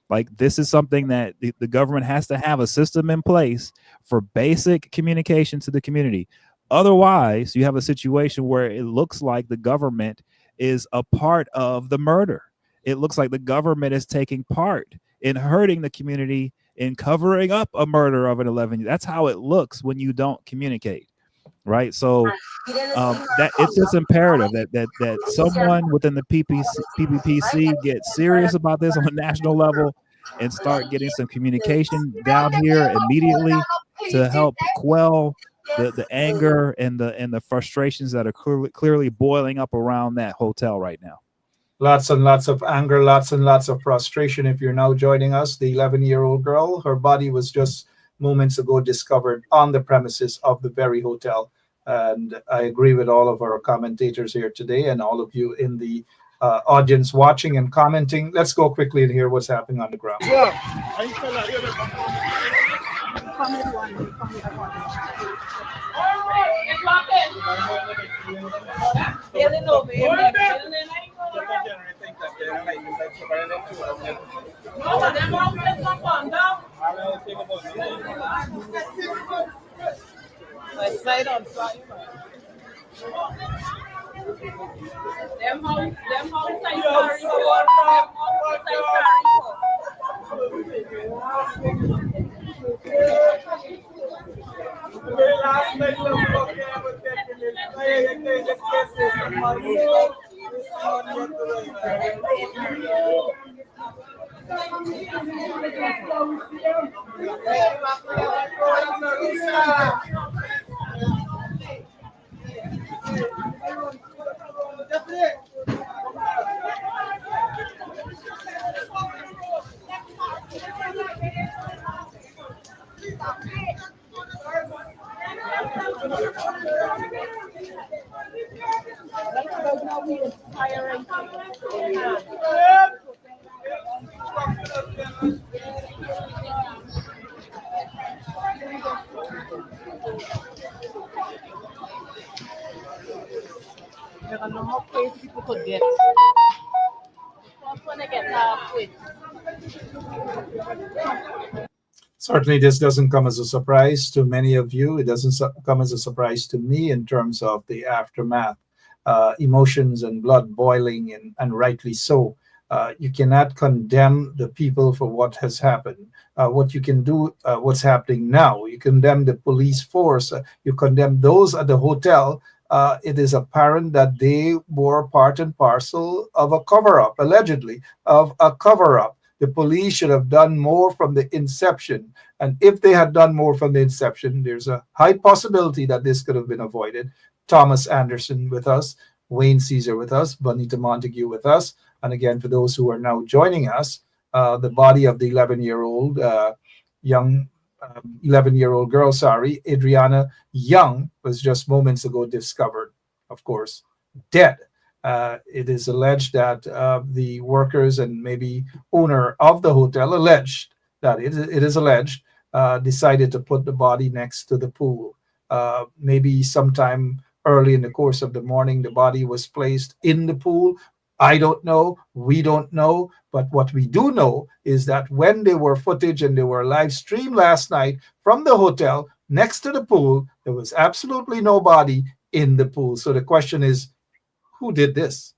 Like, this is something that the government has to have a system in place for basic communication to the community. Otherwise, you have a situation where it looks like the government is a part of the murder. It looks like the government is taking part in hurting the community, in covering up a murder of an 11. That's how it looks when you don't communicate, right? So that it's just imperative that someone within the PPPC gets serious about this on a national level and start getting some communication down here immediately to help quell the anger and the frustrations that are clearly boiling up around that hotel right now. Lots and lots of anger, lots and lots of frustration. If you're now joining us, the 11-year-old girl, her body was just moments ago discovered on the premises of the very hotel. And I agree with all of our commentators here today and all of you in the audience watching and commenting. Let's go quickly and hear what's happening on the ground. There are no more place people could get. Certainly, this doesn't come as a surprise to many of you. It doesn't come as a surprise to me in terms of the aftermath, emotions and blood boiling, and rightly so. You cannot condemn the people for what has happened. What you can do, what's happening now, you condemn the police force, you condemn those at the hotel. It is apparent that they were part and parcel of a cover up, allegedly, of a cover up. The police should have done more from the inception. And if they had done more from the inception, there's a high possibility that this could have been avoided. Thomas Anderson with us, Wayne Caesar with us, Bonita Montague with us. And again, for those who are now joining us, the body of the 11-year-old young 11-year-old girl, Adriana Young, was just moments ago discovered, of course, dead. It is alleged that the workers and maybe owner of the hotel alleged that it is alleged decided to put the body next to the pool. Maybe sometime early in the course of the morning, the body was placed in the pool. I don't know. We don't know. But what we do know is that when there were footage and they were live streamed last night from the hotel next to the pool, there was absolutely no body in the pool. So the question is, who did this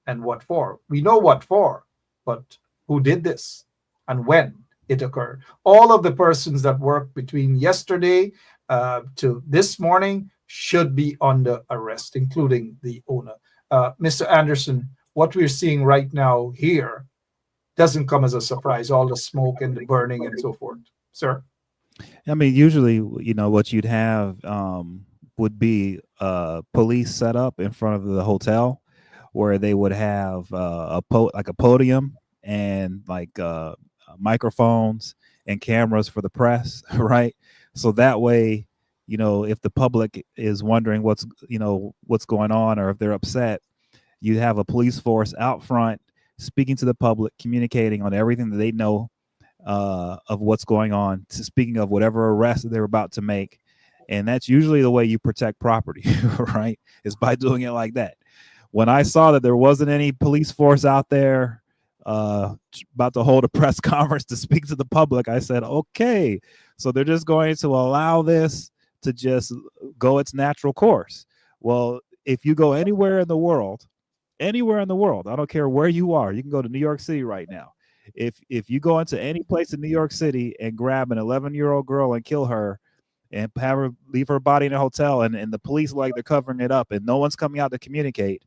and what for? We know what for, but who did this and when it occurred. All of the persons that worked between yesterday to this morning should be under arrest, including the owner. Mr. Anderson, what we're seeing right now here doesn't come as a surprise, all the smoke and the burning and so forth. Sir? I mean, usually, what you'd have would be police set up in front of the hotel, where they would have like a podium and like microphones and cameras for the press, right? So that way, if the public is wondering what's going on, or if they're upset, you have a police force out front speaking to the public, communicating on everything that they know of what's going on, to speaking of whatever arrest they're about to make. And that's usually the way you protect property, right? Is by doing it like that. When I saw that there wasn't any police force out there about to hold a press conference to speak to the public, I said, okay, so they're just going to allow this to just go its natural course. Well, if you go anywhere in the world, I don't care where you are, you can go to New York City right now. If you go into any place in New York City and grab an 11-year-old girl and kill her and have her leave her body in a hotel, and the police, like, they're covering it up and no one's coming out to communicate,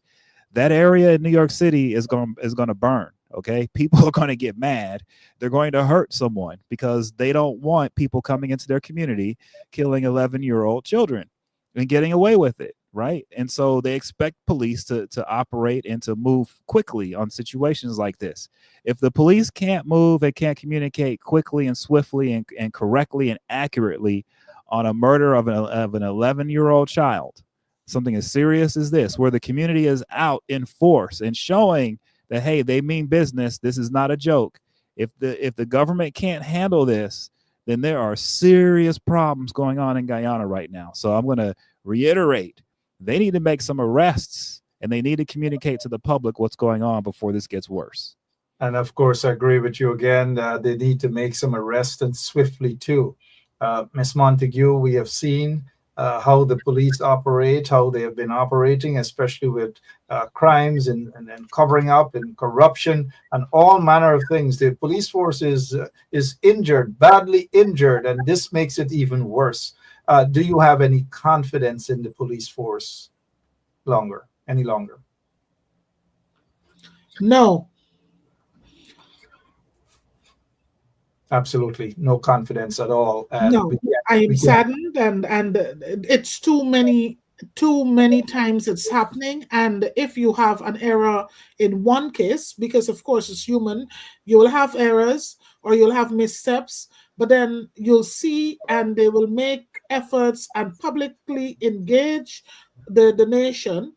that area in New York City is going to burn. Okay, people are going to get mad. They're going to hurt someone because they don't want people coming into their community killing 11-year-old children and getting away with it, right? And so they expect police to operate and to move quickly on situations like this. If the police can't move and can't communicate quickly and swiftly and correctly and accurately on a murder of an 11-year-old child, something as serious as this, where the community is out in force and showing that, hey, they mean business, this is not a joke. If the government can't handle this, then there are serious problems going on in Guyana right now. So I'm going to reiterate, they need to make some arrests and they need to communicate to the public what's going on before this gets worse. And of course, I agree with you again. They need to make some arrests, and swiftly too. Ms. Montague, we have seen how the police operate, how they have been operating, especially with crimes and covering up and corruption and all manner of things. The police force is injured, badly injured, and this makes it even worse. Do you have any confidence in the police force any longer? No. Absolutely no confidence at all. And No, I am saddened, and it's too many times it's happening. And if you have an error in one case, because of course it's human, you will have errors or you'll have missteps, but then you'll see, and they will make efforts and publicly engage the nation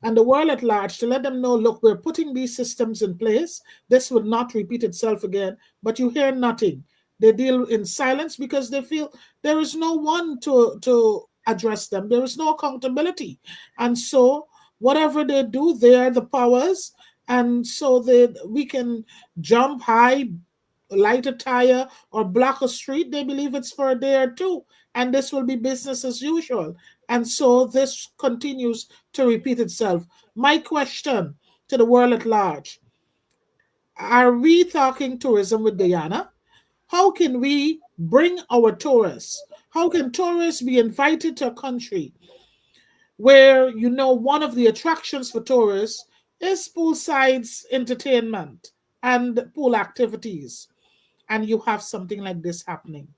and the world at large to let them know, look, we're putting these systems in place. This will not repeat itself again, but you hear nothing. They deal in silence because they feel there is no one to address them. There is no accountability. And so whatever they do, they are the powers. And so we can jump high, light a tire, or block a street. They believe it's for there too. And this will be business as usual. And so this continues to repeat itself. My question to the world at large, are we talking tourism with Guyana? How can we bring our tourists? How can tourists be invited to a country where, one of the attractions for tourists is poolsides entertainment and pool activities, and you have something like this happening?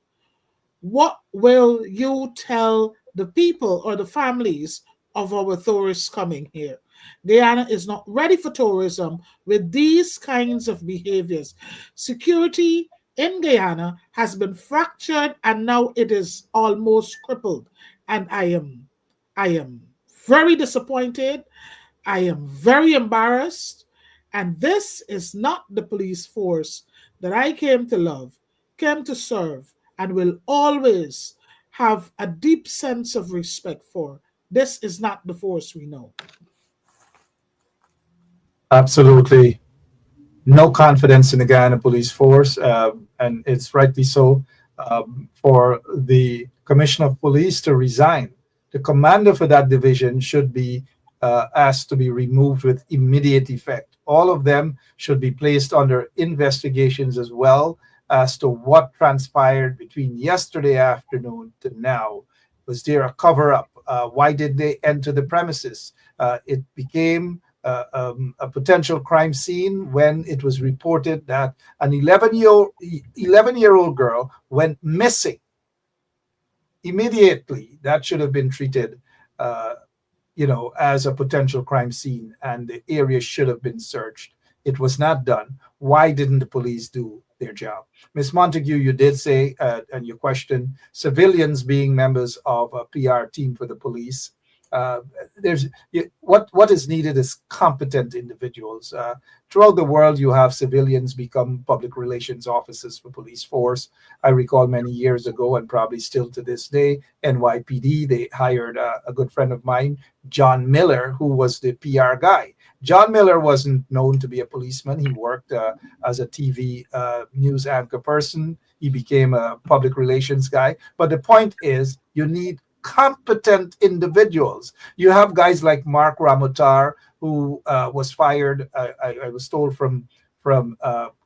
What will you tell the people or the families of our tourists coming here? Guyana is not ready for tourism with these kinds of behaviors. Security in Guyana has been fractured, and now it is almost crippled. And I am very disappointed. I am very embarrassed. And this is not the police force that I came to love, came to serve, and will always have a deep sense of respect for. This is not the force we know. Absolutely no confidence in the Guyana police force, and it's rightly so. For the commissioner of police to resign, the commander for that division should be asked to be removed with immediate effect. all of them should be placed under investigations as well as to what transpired between yesterday afternoon to now. Was there a cover up? Why did they enter the premises? It became a potential crime scene when it was reported that an 11-year-old girl went missing. Immediately, that should have been treated, uh, as a potential crime scene, and the area should have been searched. It was not done. Why didn't the police do their job? Ms. Montague, you did say, and you questioned civilians being members of a PR team for the police. Uh, what is needed is competent individuals. Throughout the world, you have civilians become public relations officers for police force. I recall many years ago, and probably still to this day, NYPD, they hired a good friend of mine, John Miller, who was the PR guy. John Miller wasn't known to be a policeman. He worked as a TV news anchor person. He became a public relations guy. But the point is, you need competent individuals. You have guys like Mark Ramotar, who was fired, I was told, from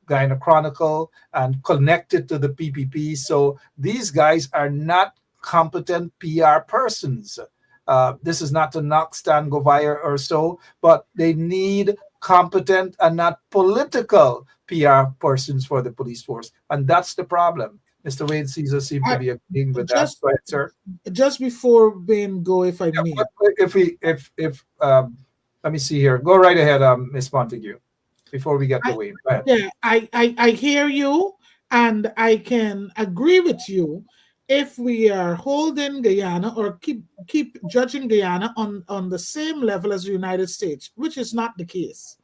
Guyana Chronicle and connected to the PPP. So these guys are not competent PR persons. This is not to knock Stan Govire or so, but they need competent and not political PR persons for the police force. And that's the problem. Mr. Wayne Caesar seemed to be agreeing with that. Go ahead, sir. Just before Ben go, if I may. If let me see here. Go right ahead, Miss Montague, before we get to Wayne. Go ahead. Yeah, I hear you, and I can agree with you if we are holding Guyana or keep judging Guyana on the same level as the United States, which is not the case.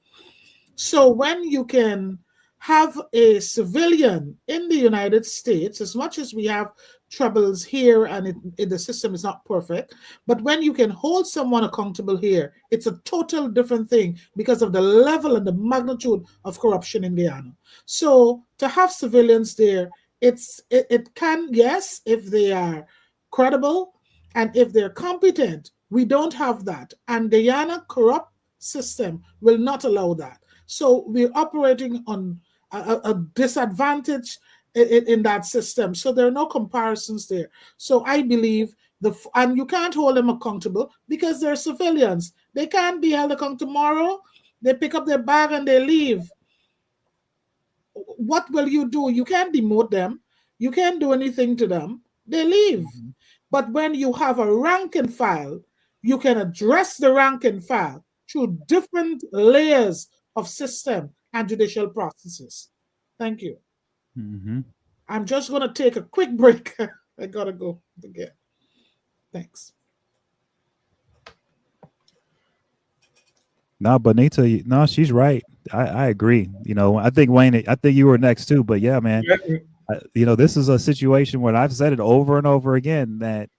So when you can have a civilian in the United States, as much as we have troubles here and the system is not perfect, but when you can hold someone accountable here, it's a total different thing because of the level and the magnitude of corruption in Guyana. So to have civilians there, it can, yes, if they are credible and if they're competent. We don't have that, and Guyana corrupt system will not allow that. So we're operating on a disadvantage in that system. So there are no comparisons there. So I believe and you can't hold them accountable because they're civilians. They can't be held accountable tomorrow. They pick up their bag and they leave. What will you do? You can't demote them. You can't do anything to them. They leave. Mm-hmm. But when you have a rank and file, you can address the rank and file through different layers of system and judicial processes. Thank you. Mm-hmm. I'm just going to take a quick break. I got to go again. Thanks. No, Bonita, no, she's right. I agree. I think Wayne, I think you were next too, but yeah, man, this is a situation where I've said it over and over again that,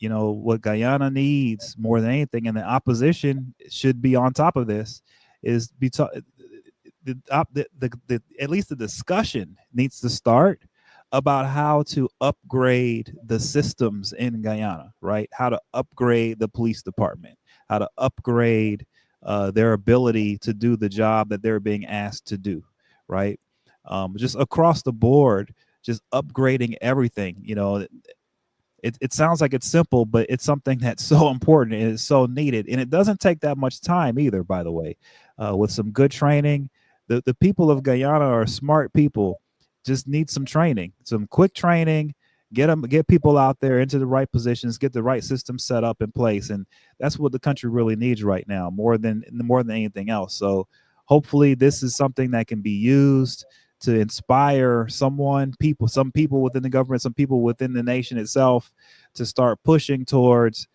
what Guyana needs more than anything, and the opposition should be on top of this, is at least the discussion needs to start about how to upgrade the systems in Guyana, right? How to upgrade the police department, how to upgrade their ability to do the job that they're being asked to do, right? Just across the board, just upgrading everything. It sounds like it's simple, but it's something that's so important and it's so needed. And it doesn't take that much time either, by the way. With some good training, the people of Guyana are smart people, just need some training, some quick training, get people out there into the right positions, get the right system set up in place. And that's what the country really needs right now, more than anything else. So hopefully this is something that can be used to inspire some people within the government, some people within the nation itself, to start pushing towards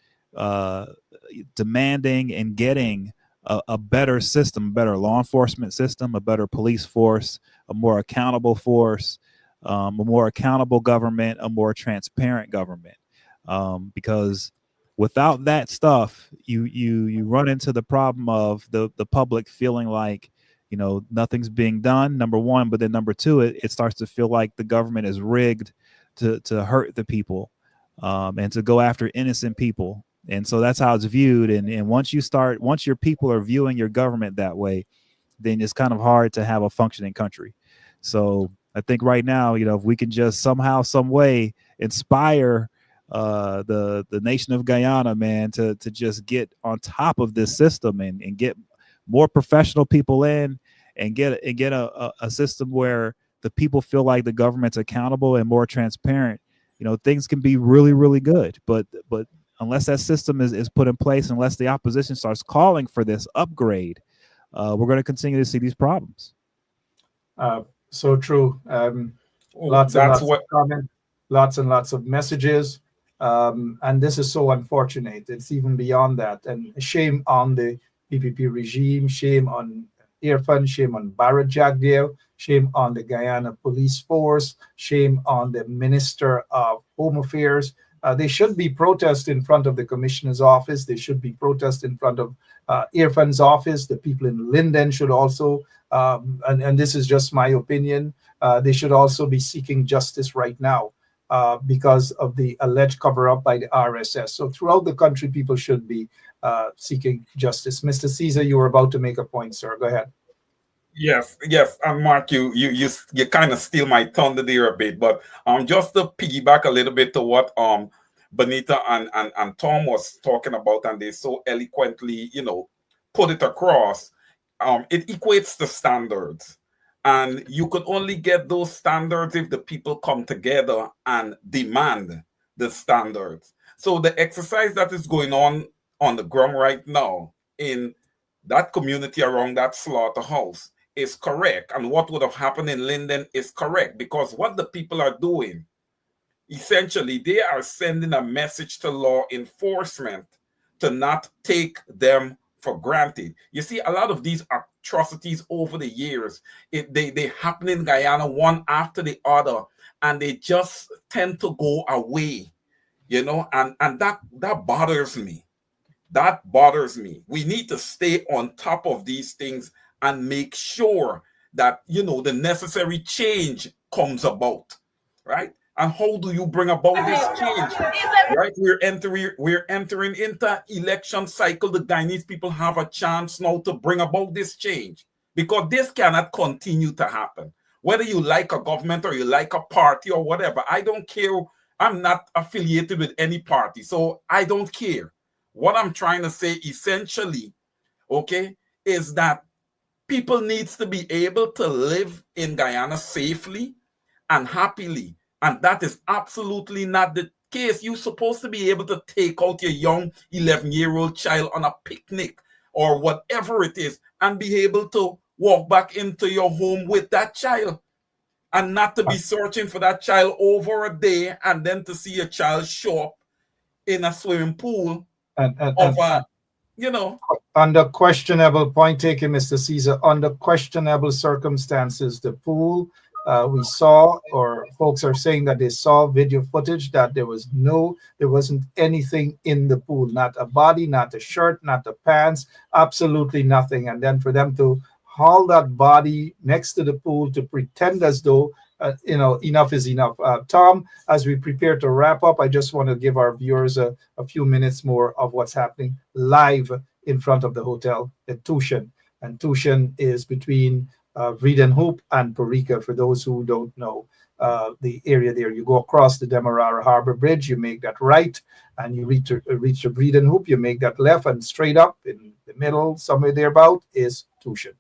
demanding and getting a better system, a better law enforcement system, a better police force, a more accountable force, a more accountable government, a more transparent government. Because without that stuff, you run into the problem of the public feeling like, nothing's being done, number one, but then number two, it starts to feel like the government is rigged to hurt the people, and to go after innocent people. And so that's how it's viewed. And once your people are viewing your government that way, then it's kind of hard to have a functioning country. So I think right now, if we can just somehow, some way inspire the nation of Guyana, man, to just get on top of this system and get more professional people in and get a system where the people feel like the government's accountable and more transparent, things can be really, really good. But unless that system is put in place, unless the opposition starts calling for this upgrade, we're going to continue to see these problems. So true. Lots and lots of comments, lots and lots of messages. And this is so unfortunate. It's even beyond that. And shame on the PPP regime, shame on Irfan, shame on Barrett Jagdeo, shame on the Guyana police force, shame on the Minister of Home Affairs. They should be protest in front of the commissioner's office. They should be protest in front of Irfan's office. The people in Linden should also, and this is just my opinion, they should also be seeking justice right now because of the alleged cover-up by the RSS. So throughout the country, people should be seeking justice. Mr. Caesar, you were about to make a point, sir. Go ahead. Yes, and Mark, you kind of steal my thunder there a bit, but just to piggyback a little bit to what Benita and Tom was talking about, and they so eloquently, put it across. It equates to standards, and you could only get those standards if the people come together and demand the standards. So the exercise that is going on the ground right now in that community around that slaughterhouse is correct, and what would have happened in Linden is correct, because what the people are doing, essentially, they are sending a message to law enforcement to not take them for granted. You see, a lot of these atrocities over the years, they happen in Guyana one after the other, and they just tend to go away, and that bothers me. That bothers me. We need to stay on top of these things and make sure that, the necessary change comes about, right? And how do you bring about this change? Right? We're entering into election cycle. The Guyanese people have a chance now to bring about this change, because this cannot continue to happen. Whether you like a government or you like a party or whatever, I don't care. I'm not affiliated with any party, so I don't care. What I'm trying to say essentially, okay, is that people needs to be able to live in Guyana safely and happily. And that is absolutely not the case. You're supposed to be able to take out your young 11-year-old child on a picnic or whatever it is and be able to walk back into your home with that child, and not to be searching for that child over a day and then to see a child show up in a swimming pool under questionable, point taken, Mr. Caesar, under questionable circumstances, the pool we saw, or folks are saying that they saw video footage that there wasn't anything in the pool, not a body, not a shirt, not the pants, absolutely nothing. And then for them to haul that body next to the pool to pretend as though enough is enough. Tom, as we prepare to wrap up, I just want to give our viewers a few minutes more of what's happening live in front of the hotel at Tushan. And Tushan is between Vredenhoop and Parika, for those who don't know the area there. You go across the Demerara Harbor Bridge, you make that right, and you reach the Vredenhoop, you make that left, and straight up in the middle, somewhere thereabout, is Tushan.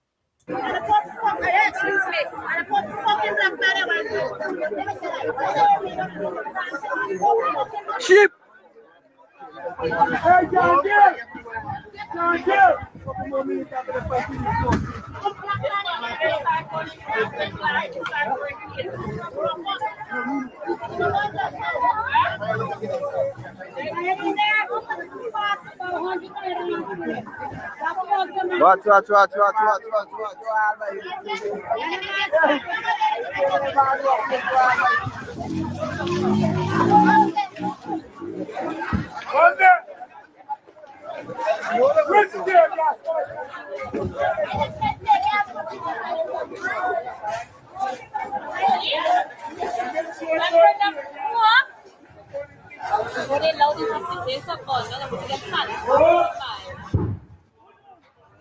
Sheep. Watch.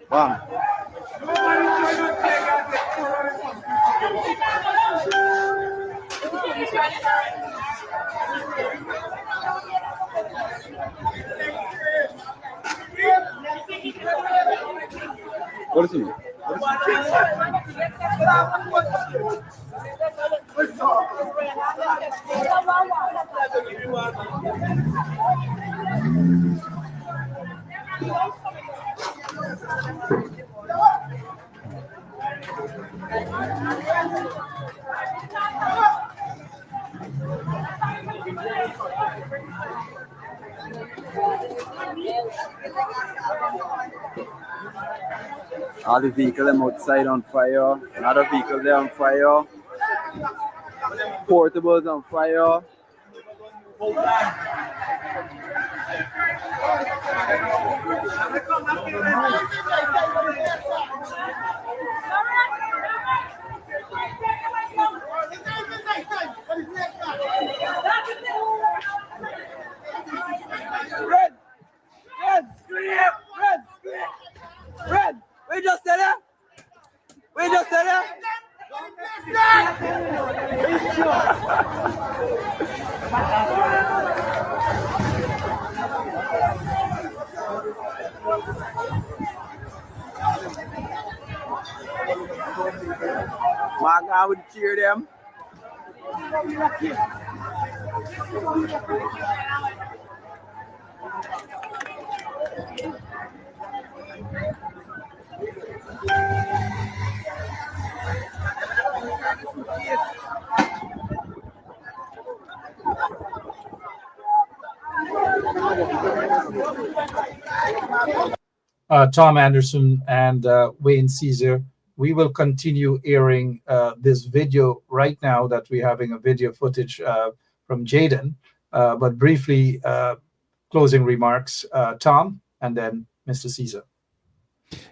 Bang. What is it? All the vehicles them outside on fire. Another vehicle there on fire. Portables on fire. Red, we just said it. We just said it. My God would cheer them. Tom Anderson and Wayne Caesar. We will continue airing this video right now that we're having a video footage from Jaden. But briefly, closing remarks, Tom, and then Mr. Caesar.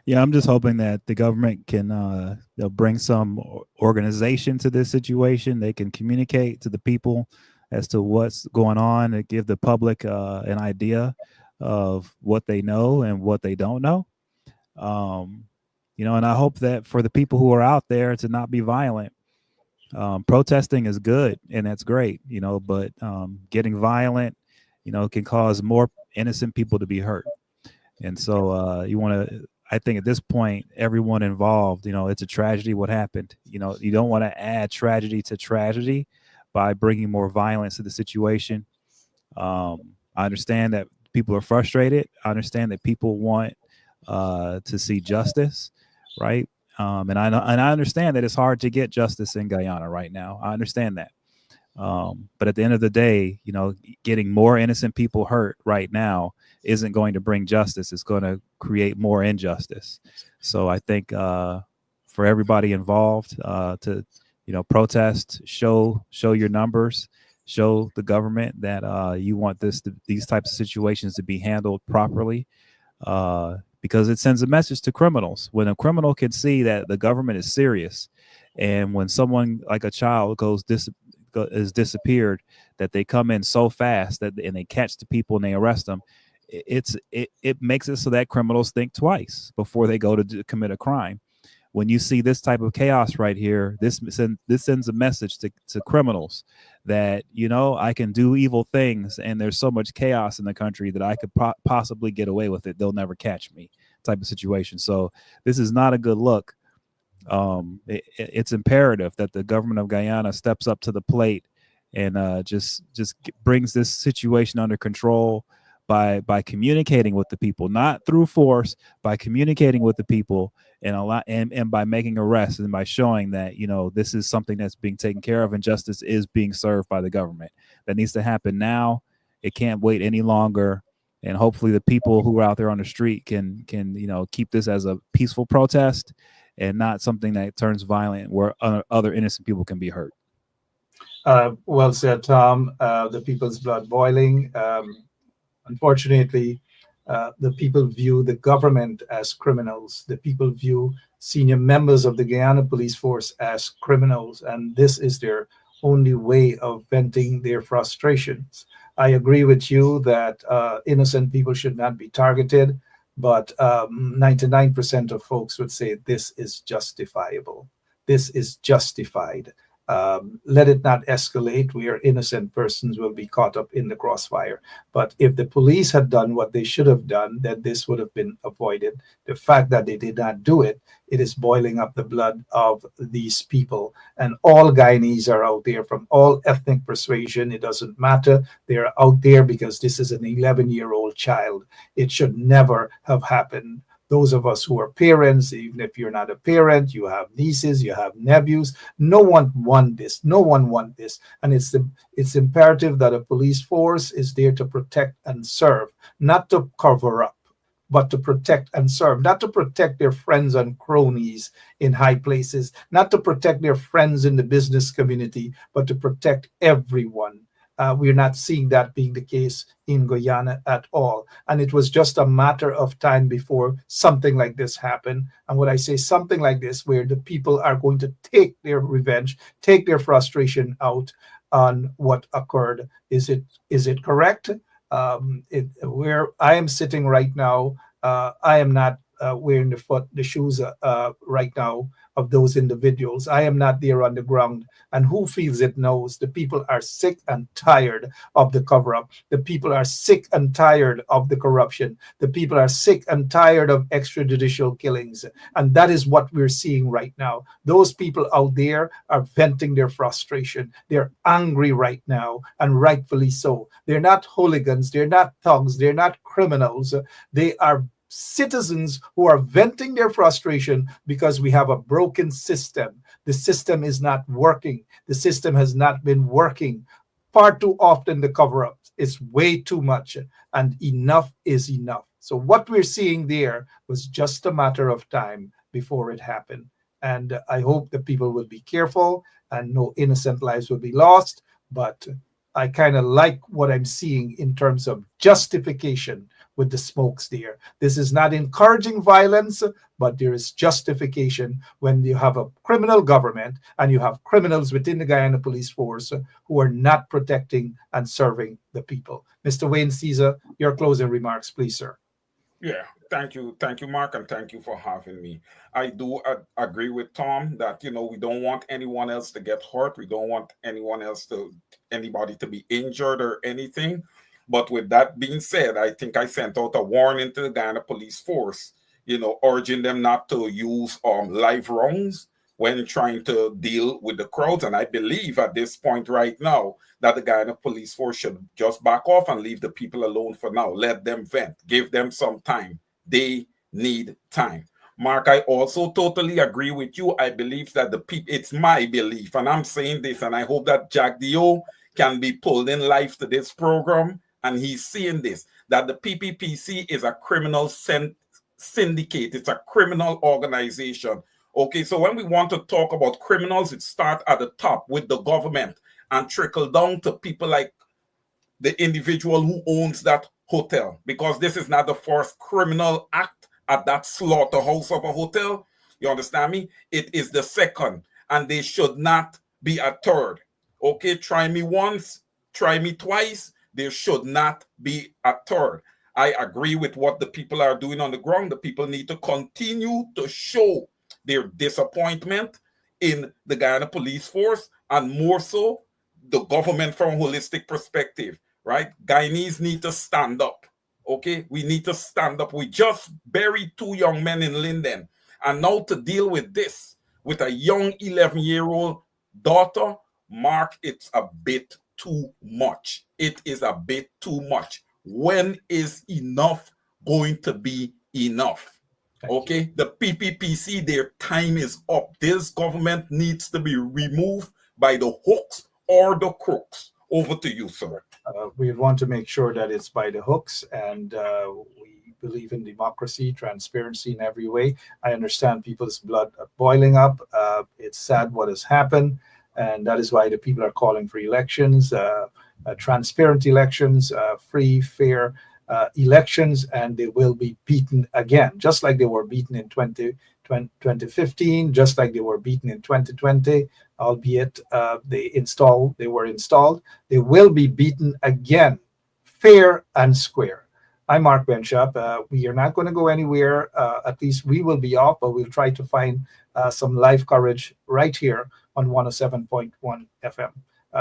Yeah, I'm just hoping that the government can bring some organization to this situation. They can communicate to the people as to what's going on and give the public an idea of what they know and what they don't know. And I hope that for the people who are out there to not be violent. Protesting is good and that's great, but getting violent, can cause more innocent people to be hurt. And so I think at this point, everyone involved, it's a tragedy what happened. You don't want to add tragedy to tragedy by bringing more violence to the situation. I understand that people are frustrated. I understand that people want to see justice, right? And I understand that it's hard to get justice in Guyana right now. I understand that. But at the end of the day, getting more innocent people hurt right now isn't going to bring justice. It's going to create more injustice. So I think for everybody involved to, protest, show your numbers, show the government that you want these types of situations to be handled properly. Because it sends a message to criminals. When a criminal can see that the government is serious, and when someone like a child is disappeared, that they come in so fast and they catch the people and they arrest them, it makes it so that criminals think twice before they go to commit a crime. When you see this type of chaos right here, this sends a message to criminals that, I can do evil things and there's so much chaos in the country that I could possibly get away with it. They'll never catch me type of situation. So this is not a good look. It's imperative that the government of Guyana steps up to the plate and just brings this situation under control by communicating with the people, not through force, by communicating with the people and by making arrests and by showing that, this is something that's being taken care of and justice is being served by the government. That needs to happen now. It can't wait any longer. And hopefully the people who are out there on the street can keep this as a peaceful protest and not something that turns violent where other innocent people can be hurt. Well said, Tom. The people's blood boiling. Unfortunately, the people view the government as criminals. The people view senior members of the Guyana police force as criminals, and this is their only way of venting their frustrations. I agree with you that innocent people should not be targeted, but 99% of folks would say this is justifiable. This is justified. Let it not escalate where innocent persons will be caught up in the crossfire. But if the police had done what they should have done, then this would have been avoided. The fact that they did not do it, it is boiling up the blood of these people. And all Guyanese are out there from all ethnic persuasion. It doesn't matter. They're out there because this is an 11-year-old child. It should never have happened. Those of us who are parents, even if you're not a parent, you have nieces, you have nephews. No one want this. No one want this. And it's imperative that a police force is there to protect and serve, not to cover up, but to protect and serve, not to protect their friends and cronies in high places, not to protect their friends in the business community, but to protect everyone. We're not seeing that being the case in Guyana at all. And it was just a matter of time before something like this happened. And when I say something like this, where the people are going to take their revenge, take their frustration out on what occurred. Is it correct? Where I am sitting right now, I am not wearing the shoes right now of those individuals. I am not there on the ground. And who feels it knows. The people are sick and tired of the cover up. The people are sick and tired of the corruption. The people are sick and tired of extrajudicial killings. And that is what we're seeing right now. Those people out there are venting their frustration. They're angry right now, and rightfully so. They're not hooligans. They're not thugs. They're not criminals. They are citizens who are venting their frustration because we have a broken system. The system is not working. The system has not been working. Far too often, the cover up is way too much, and enough is enough. So, what we're seeing there was just a matter of time before it happened. And I hope that people will be careful and no innocent lives will be lost. But I kind of like what I'm seeing in terms of justification with the smokes there. This is not encouraging violence, but there is justification when you have a criminal government and you have criminals within the Guyana police force who are not protecting and serving the people. Mr. Wayne Caesar, your closing remarks, please, sir. Yeah, thank you, Mark, and thank you for having me. I do agree with Tom that we don't want anyone else to get hurt. We don't want anybody to be injured or anything. But with that being said, I think I sent out a warning to the Guyana police force, urging them not to use live rounds when trying to deal with the crowds. And I believe at this point right now that the Guyana police force should just back off and leave the people alone for now. Let them vent. Give them some time. They need time. Mark, I also totally agree with you. I believe that it's my belief, and I'm saying this, and I hope that Jack Dio can be pulled in life to this program, and he's seeing this, that the PPPC is a criminal syndicate. It's a criminal organization. Okay, so when we want to talk about criminals, it starts at the top with the government and trickle down to people like the individual who owns that hotel, because this is not the first criminal act at that slaughterhouse of a hotel. You understand me? It is the second, and they should not be a third. Okay, try me once, try me twice. There should not be a third. I agree with what the people are doing on the ground. The people need to continue to show their disappointment in the Guyana police force, and more so the government from a holistic perspective, right? Guyanese need to stand up. Okay, we need to stand up. We just buried 2 young men in Linden, and now to deal with this with a young 11-year-old daughter, Mark, it's a bit too much. It is a bit too much. When is enough going to be enough? Okay, the PPPC, their time is up. This government needs to be removed by the hooks or the crooks. Over to you, sir. We want to make sure that it's by the hooks, and we believe in democracy, transparency in every way. I understand people's blood boiling up. It's sad what has happened, and that is why the people are calling for elections, transparent elections, free, fair elections, and they will be beaten again, just like they were beaten in 2015, just like they were beaten in 2020, albeit they were installed. They will be beaten again, fair and square. I'm Mark Benshop. We are not going to go anywhere. At least we will be off, but we'll try to find some live coverage right here on 107.1 FM.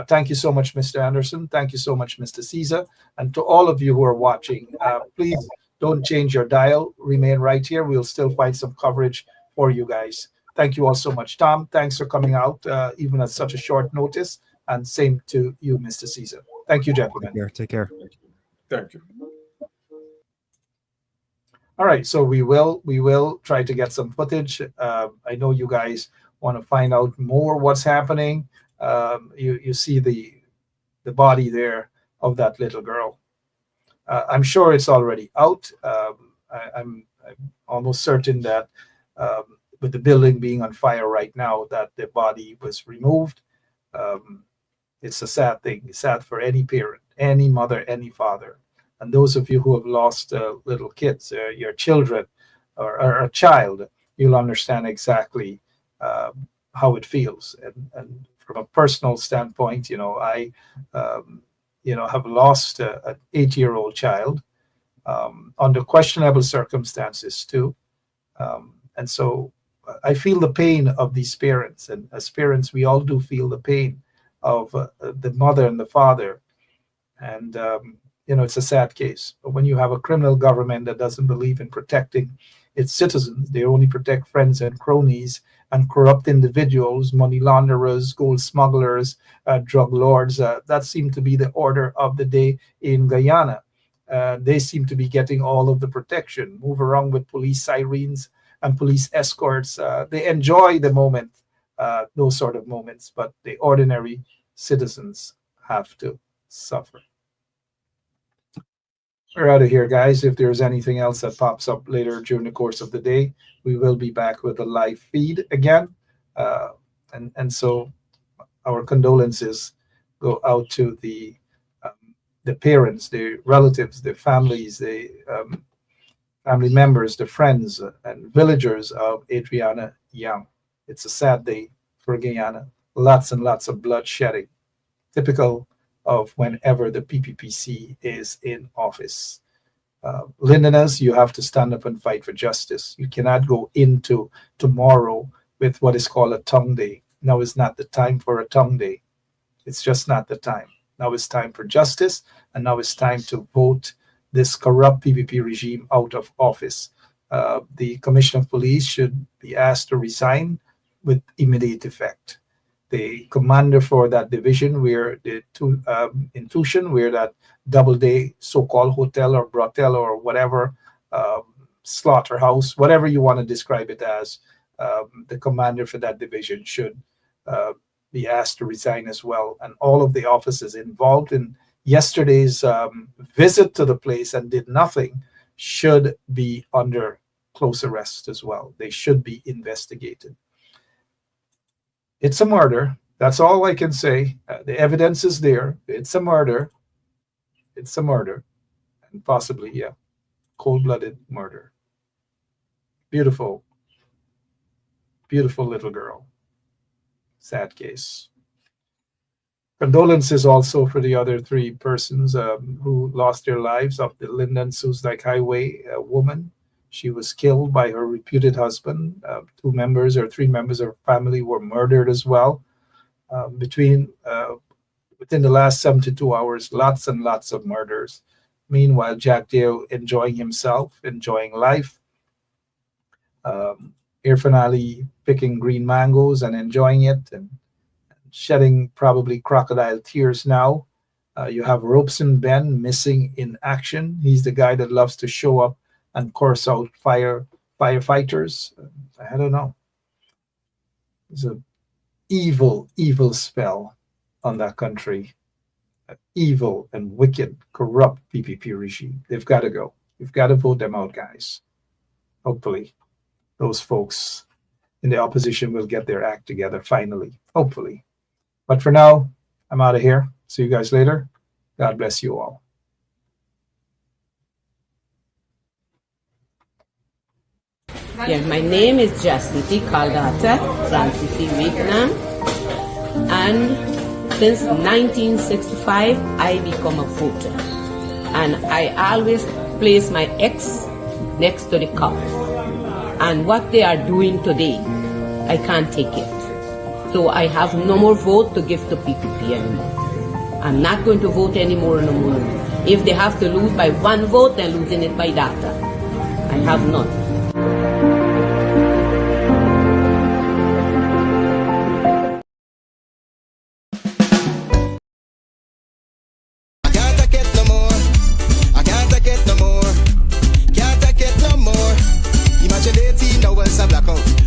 Thank you so much, Mr. Anderson. Thank you so much, Mr. Caesar. And to all of you who are watching, please don't change your dial. Remain right here. We'll still find some coverage for you guys. Thank you all so much. Tom, thanks for coming out, even at such a short notice. And same to you, Mr. Caesar. Thank you, gentlemen. Take care. Thank you. All right, so we will try to get some footage. I know you guys want to find out more what's happening. You see the body there of that little girl. I'm sure it's already out. I'm almost certain that with the building being on fire right now, that the body was removed. It's a sad thing. It's sad for any parent, any mother, any father. And those of you who have lost little kids, your children, or a child, you'll understand exactly how it feels. And from a personal standpoint, I have lost an 8-year-old child under questionable circumstances too. And so I feel the pain of these parents. And as parents, we all do feel the pain of the mother and the father. And it's a sad case. But when you have a criminal government that doesn't believe in protecting its citizens, they only protect friends and cronies and corrupt individuals, money launderers, gold smugglers, drug lords. That seemed to be the order of the day in Guyana. They seem to be getting all of the protection, move around with police sirens and police escorts. They enjoy the moment, those sort of moments, but the ordinary citizens have to suffer. We're out of here, guys. If there's anything else that pops up later during the course of the day, we will be back with a live feed again. And so our condolences go out to the parents, the relatives, the families, the family members, the friends and villagers of Adriana Young. It's a sad day for Guyana. Lots and lots of bloodshedding, typical of whenever the PPPC is in office. Londoners, you have to stand up and fight for justice. You cannot go into tomorrow with what is called a tongue day. Now is not the time for a tongue day. It's just not the time. Now it's time for justice, and now it's time to vote this corrupt PPP regime out of office. The Commissioner of Police should be asked to resign with immediate effect. The commander for that division, where the in Tushin, where that double-day so-called hotel or brothel or whatever, slaughterhouse, whatever you want to describe it as, the commander for that division should be asked to resign as well. And all of the officers involved in yesterday's visit to the place and did nothing should be under close arrest as well. They should be investigated. It's a murder. That's all I can say. The evidence is there. It's a murder. It's a murder. And possibly, yeah, cold-blooded murder. Beautiful, beautiful little girl. Sad case. Condolences also for the other 3 persons who lost their lives off the Linden-Soosdijk Highway. A woman, she was killed by her reputed husband. 2 members or 3 members of her family were murdered as well. Within the last 72 hours, lots and lots of murders. Meanwhile, Jack Dale enjoying himself, enjoying life. Irfan Ali picking green mangoes and enjoying it and shedding probably crocodile tears now. You have Robeson Ben missing in action. He's the guy that loves to show up and curse out firefighters. I don't know. It's an evil, evil spell on that country. An evil and wicked, corrupt PPP regime. They've got to go. You've got to vote them out, guys. Hopefully, those folks in the opposition will get their act together finally. Hopefully. But for now, I'm out of here. See you guys later. God bless you all. Yeah, my name is Jacinty Caldata Francis Vietnam, and since 1965 I become a voter, and I always place my ex next to the cop, and what they are doing today, I can't take it. So I have no more vote to give to PPP anymore. I'm not going to vote anymore no more. If they have to lose by 1 vote, they're losing it by data. I have none.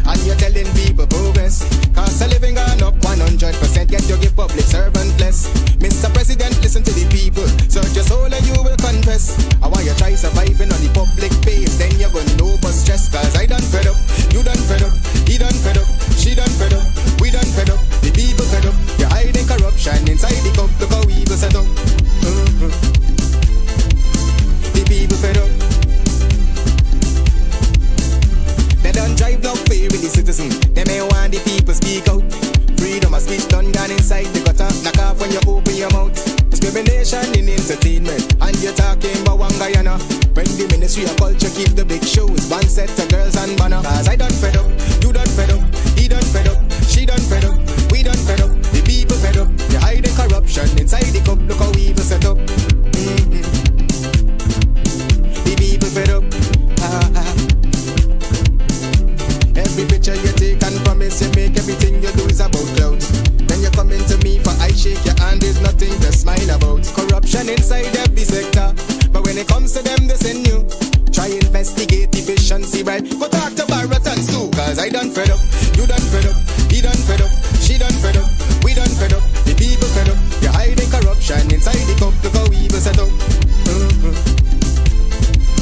And you're telling people progress. Cost of living gone up 100%, yet you give public servant less. Mr. President, listen to the people. Search your soul and you will confess. I want you try surviving on the public base, then you're gonna know but stress. Cause I done fed up, you done fed up, he done fed up, she done fed up, we done fed up, the people fed up. You're hiding corruption inside the cup, look how evil set up. The people fed up. They don't drive no fear with the citizen. They may want the people speak out. Freedom of speech done gone inside the gutter. Knock off when you open your mouth. Discrimination in entertainment. And you're talking about one Guyana. When the Ministry of Culture keep the big shows. One set to girls and banner. Cause I done fed up, you done fed up, he done fed up, she done fed up, we done fed up, the people fed up. You're hiding corruption inside the cup. Look how evil set up. The people fed up. Every picture you take and promise you make, everything you do is about clout. Then you come into me for I shake your hand, there's nothing to smile about. Corruption inside every sector, but when it comes to them, they say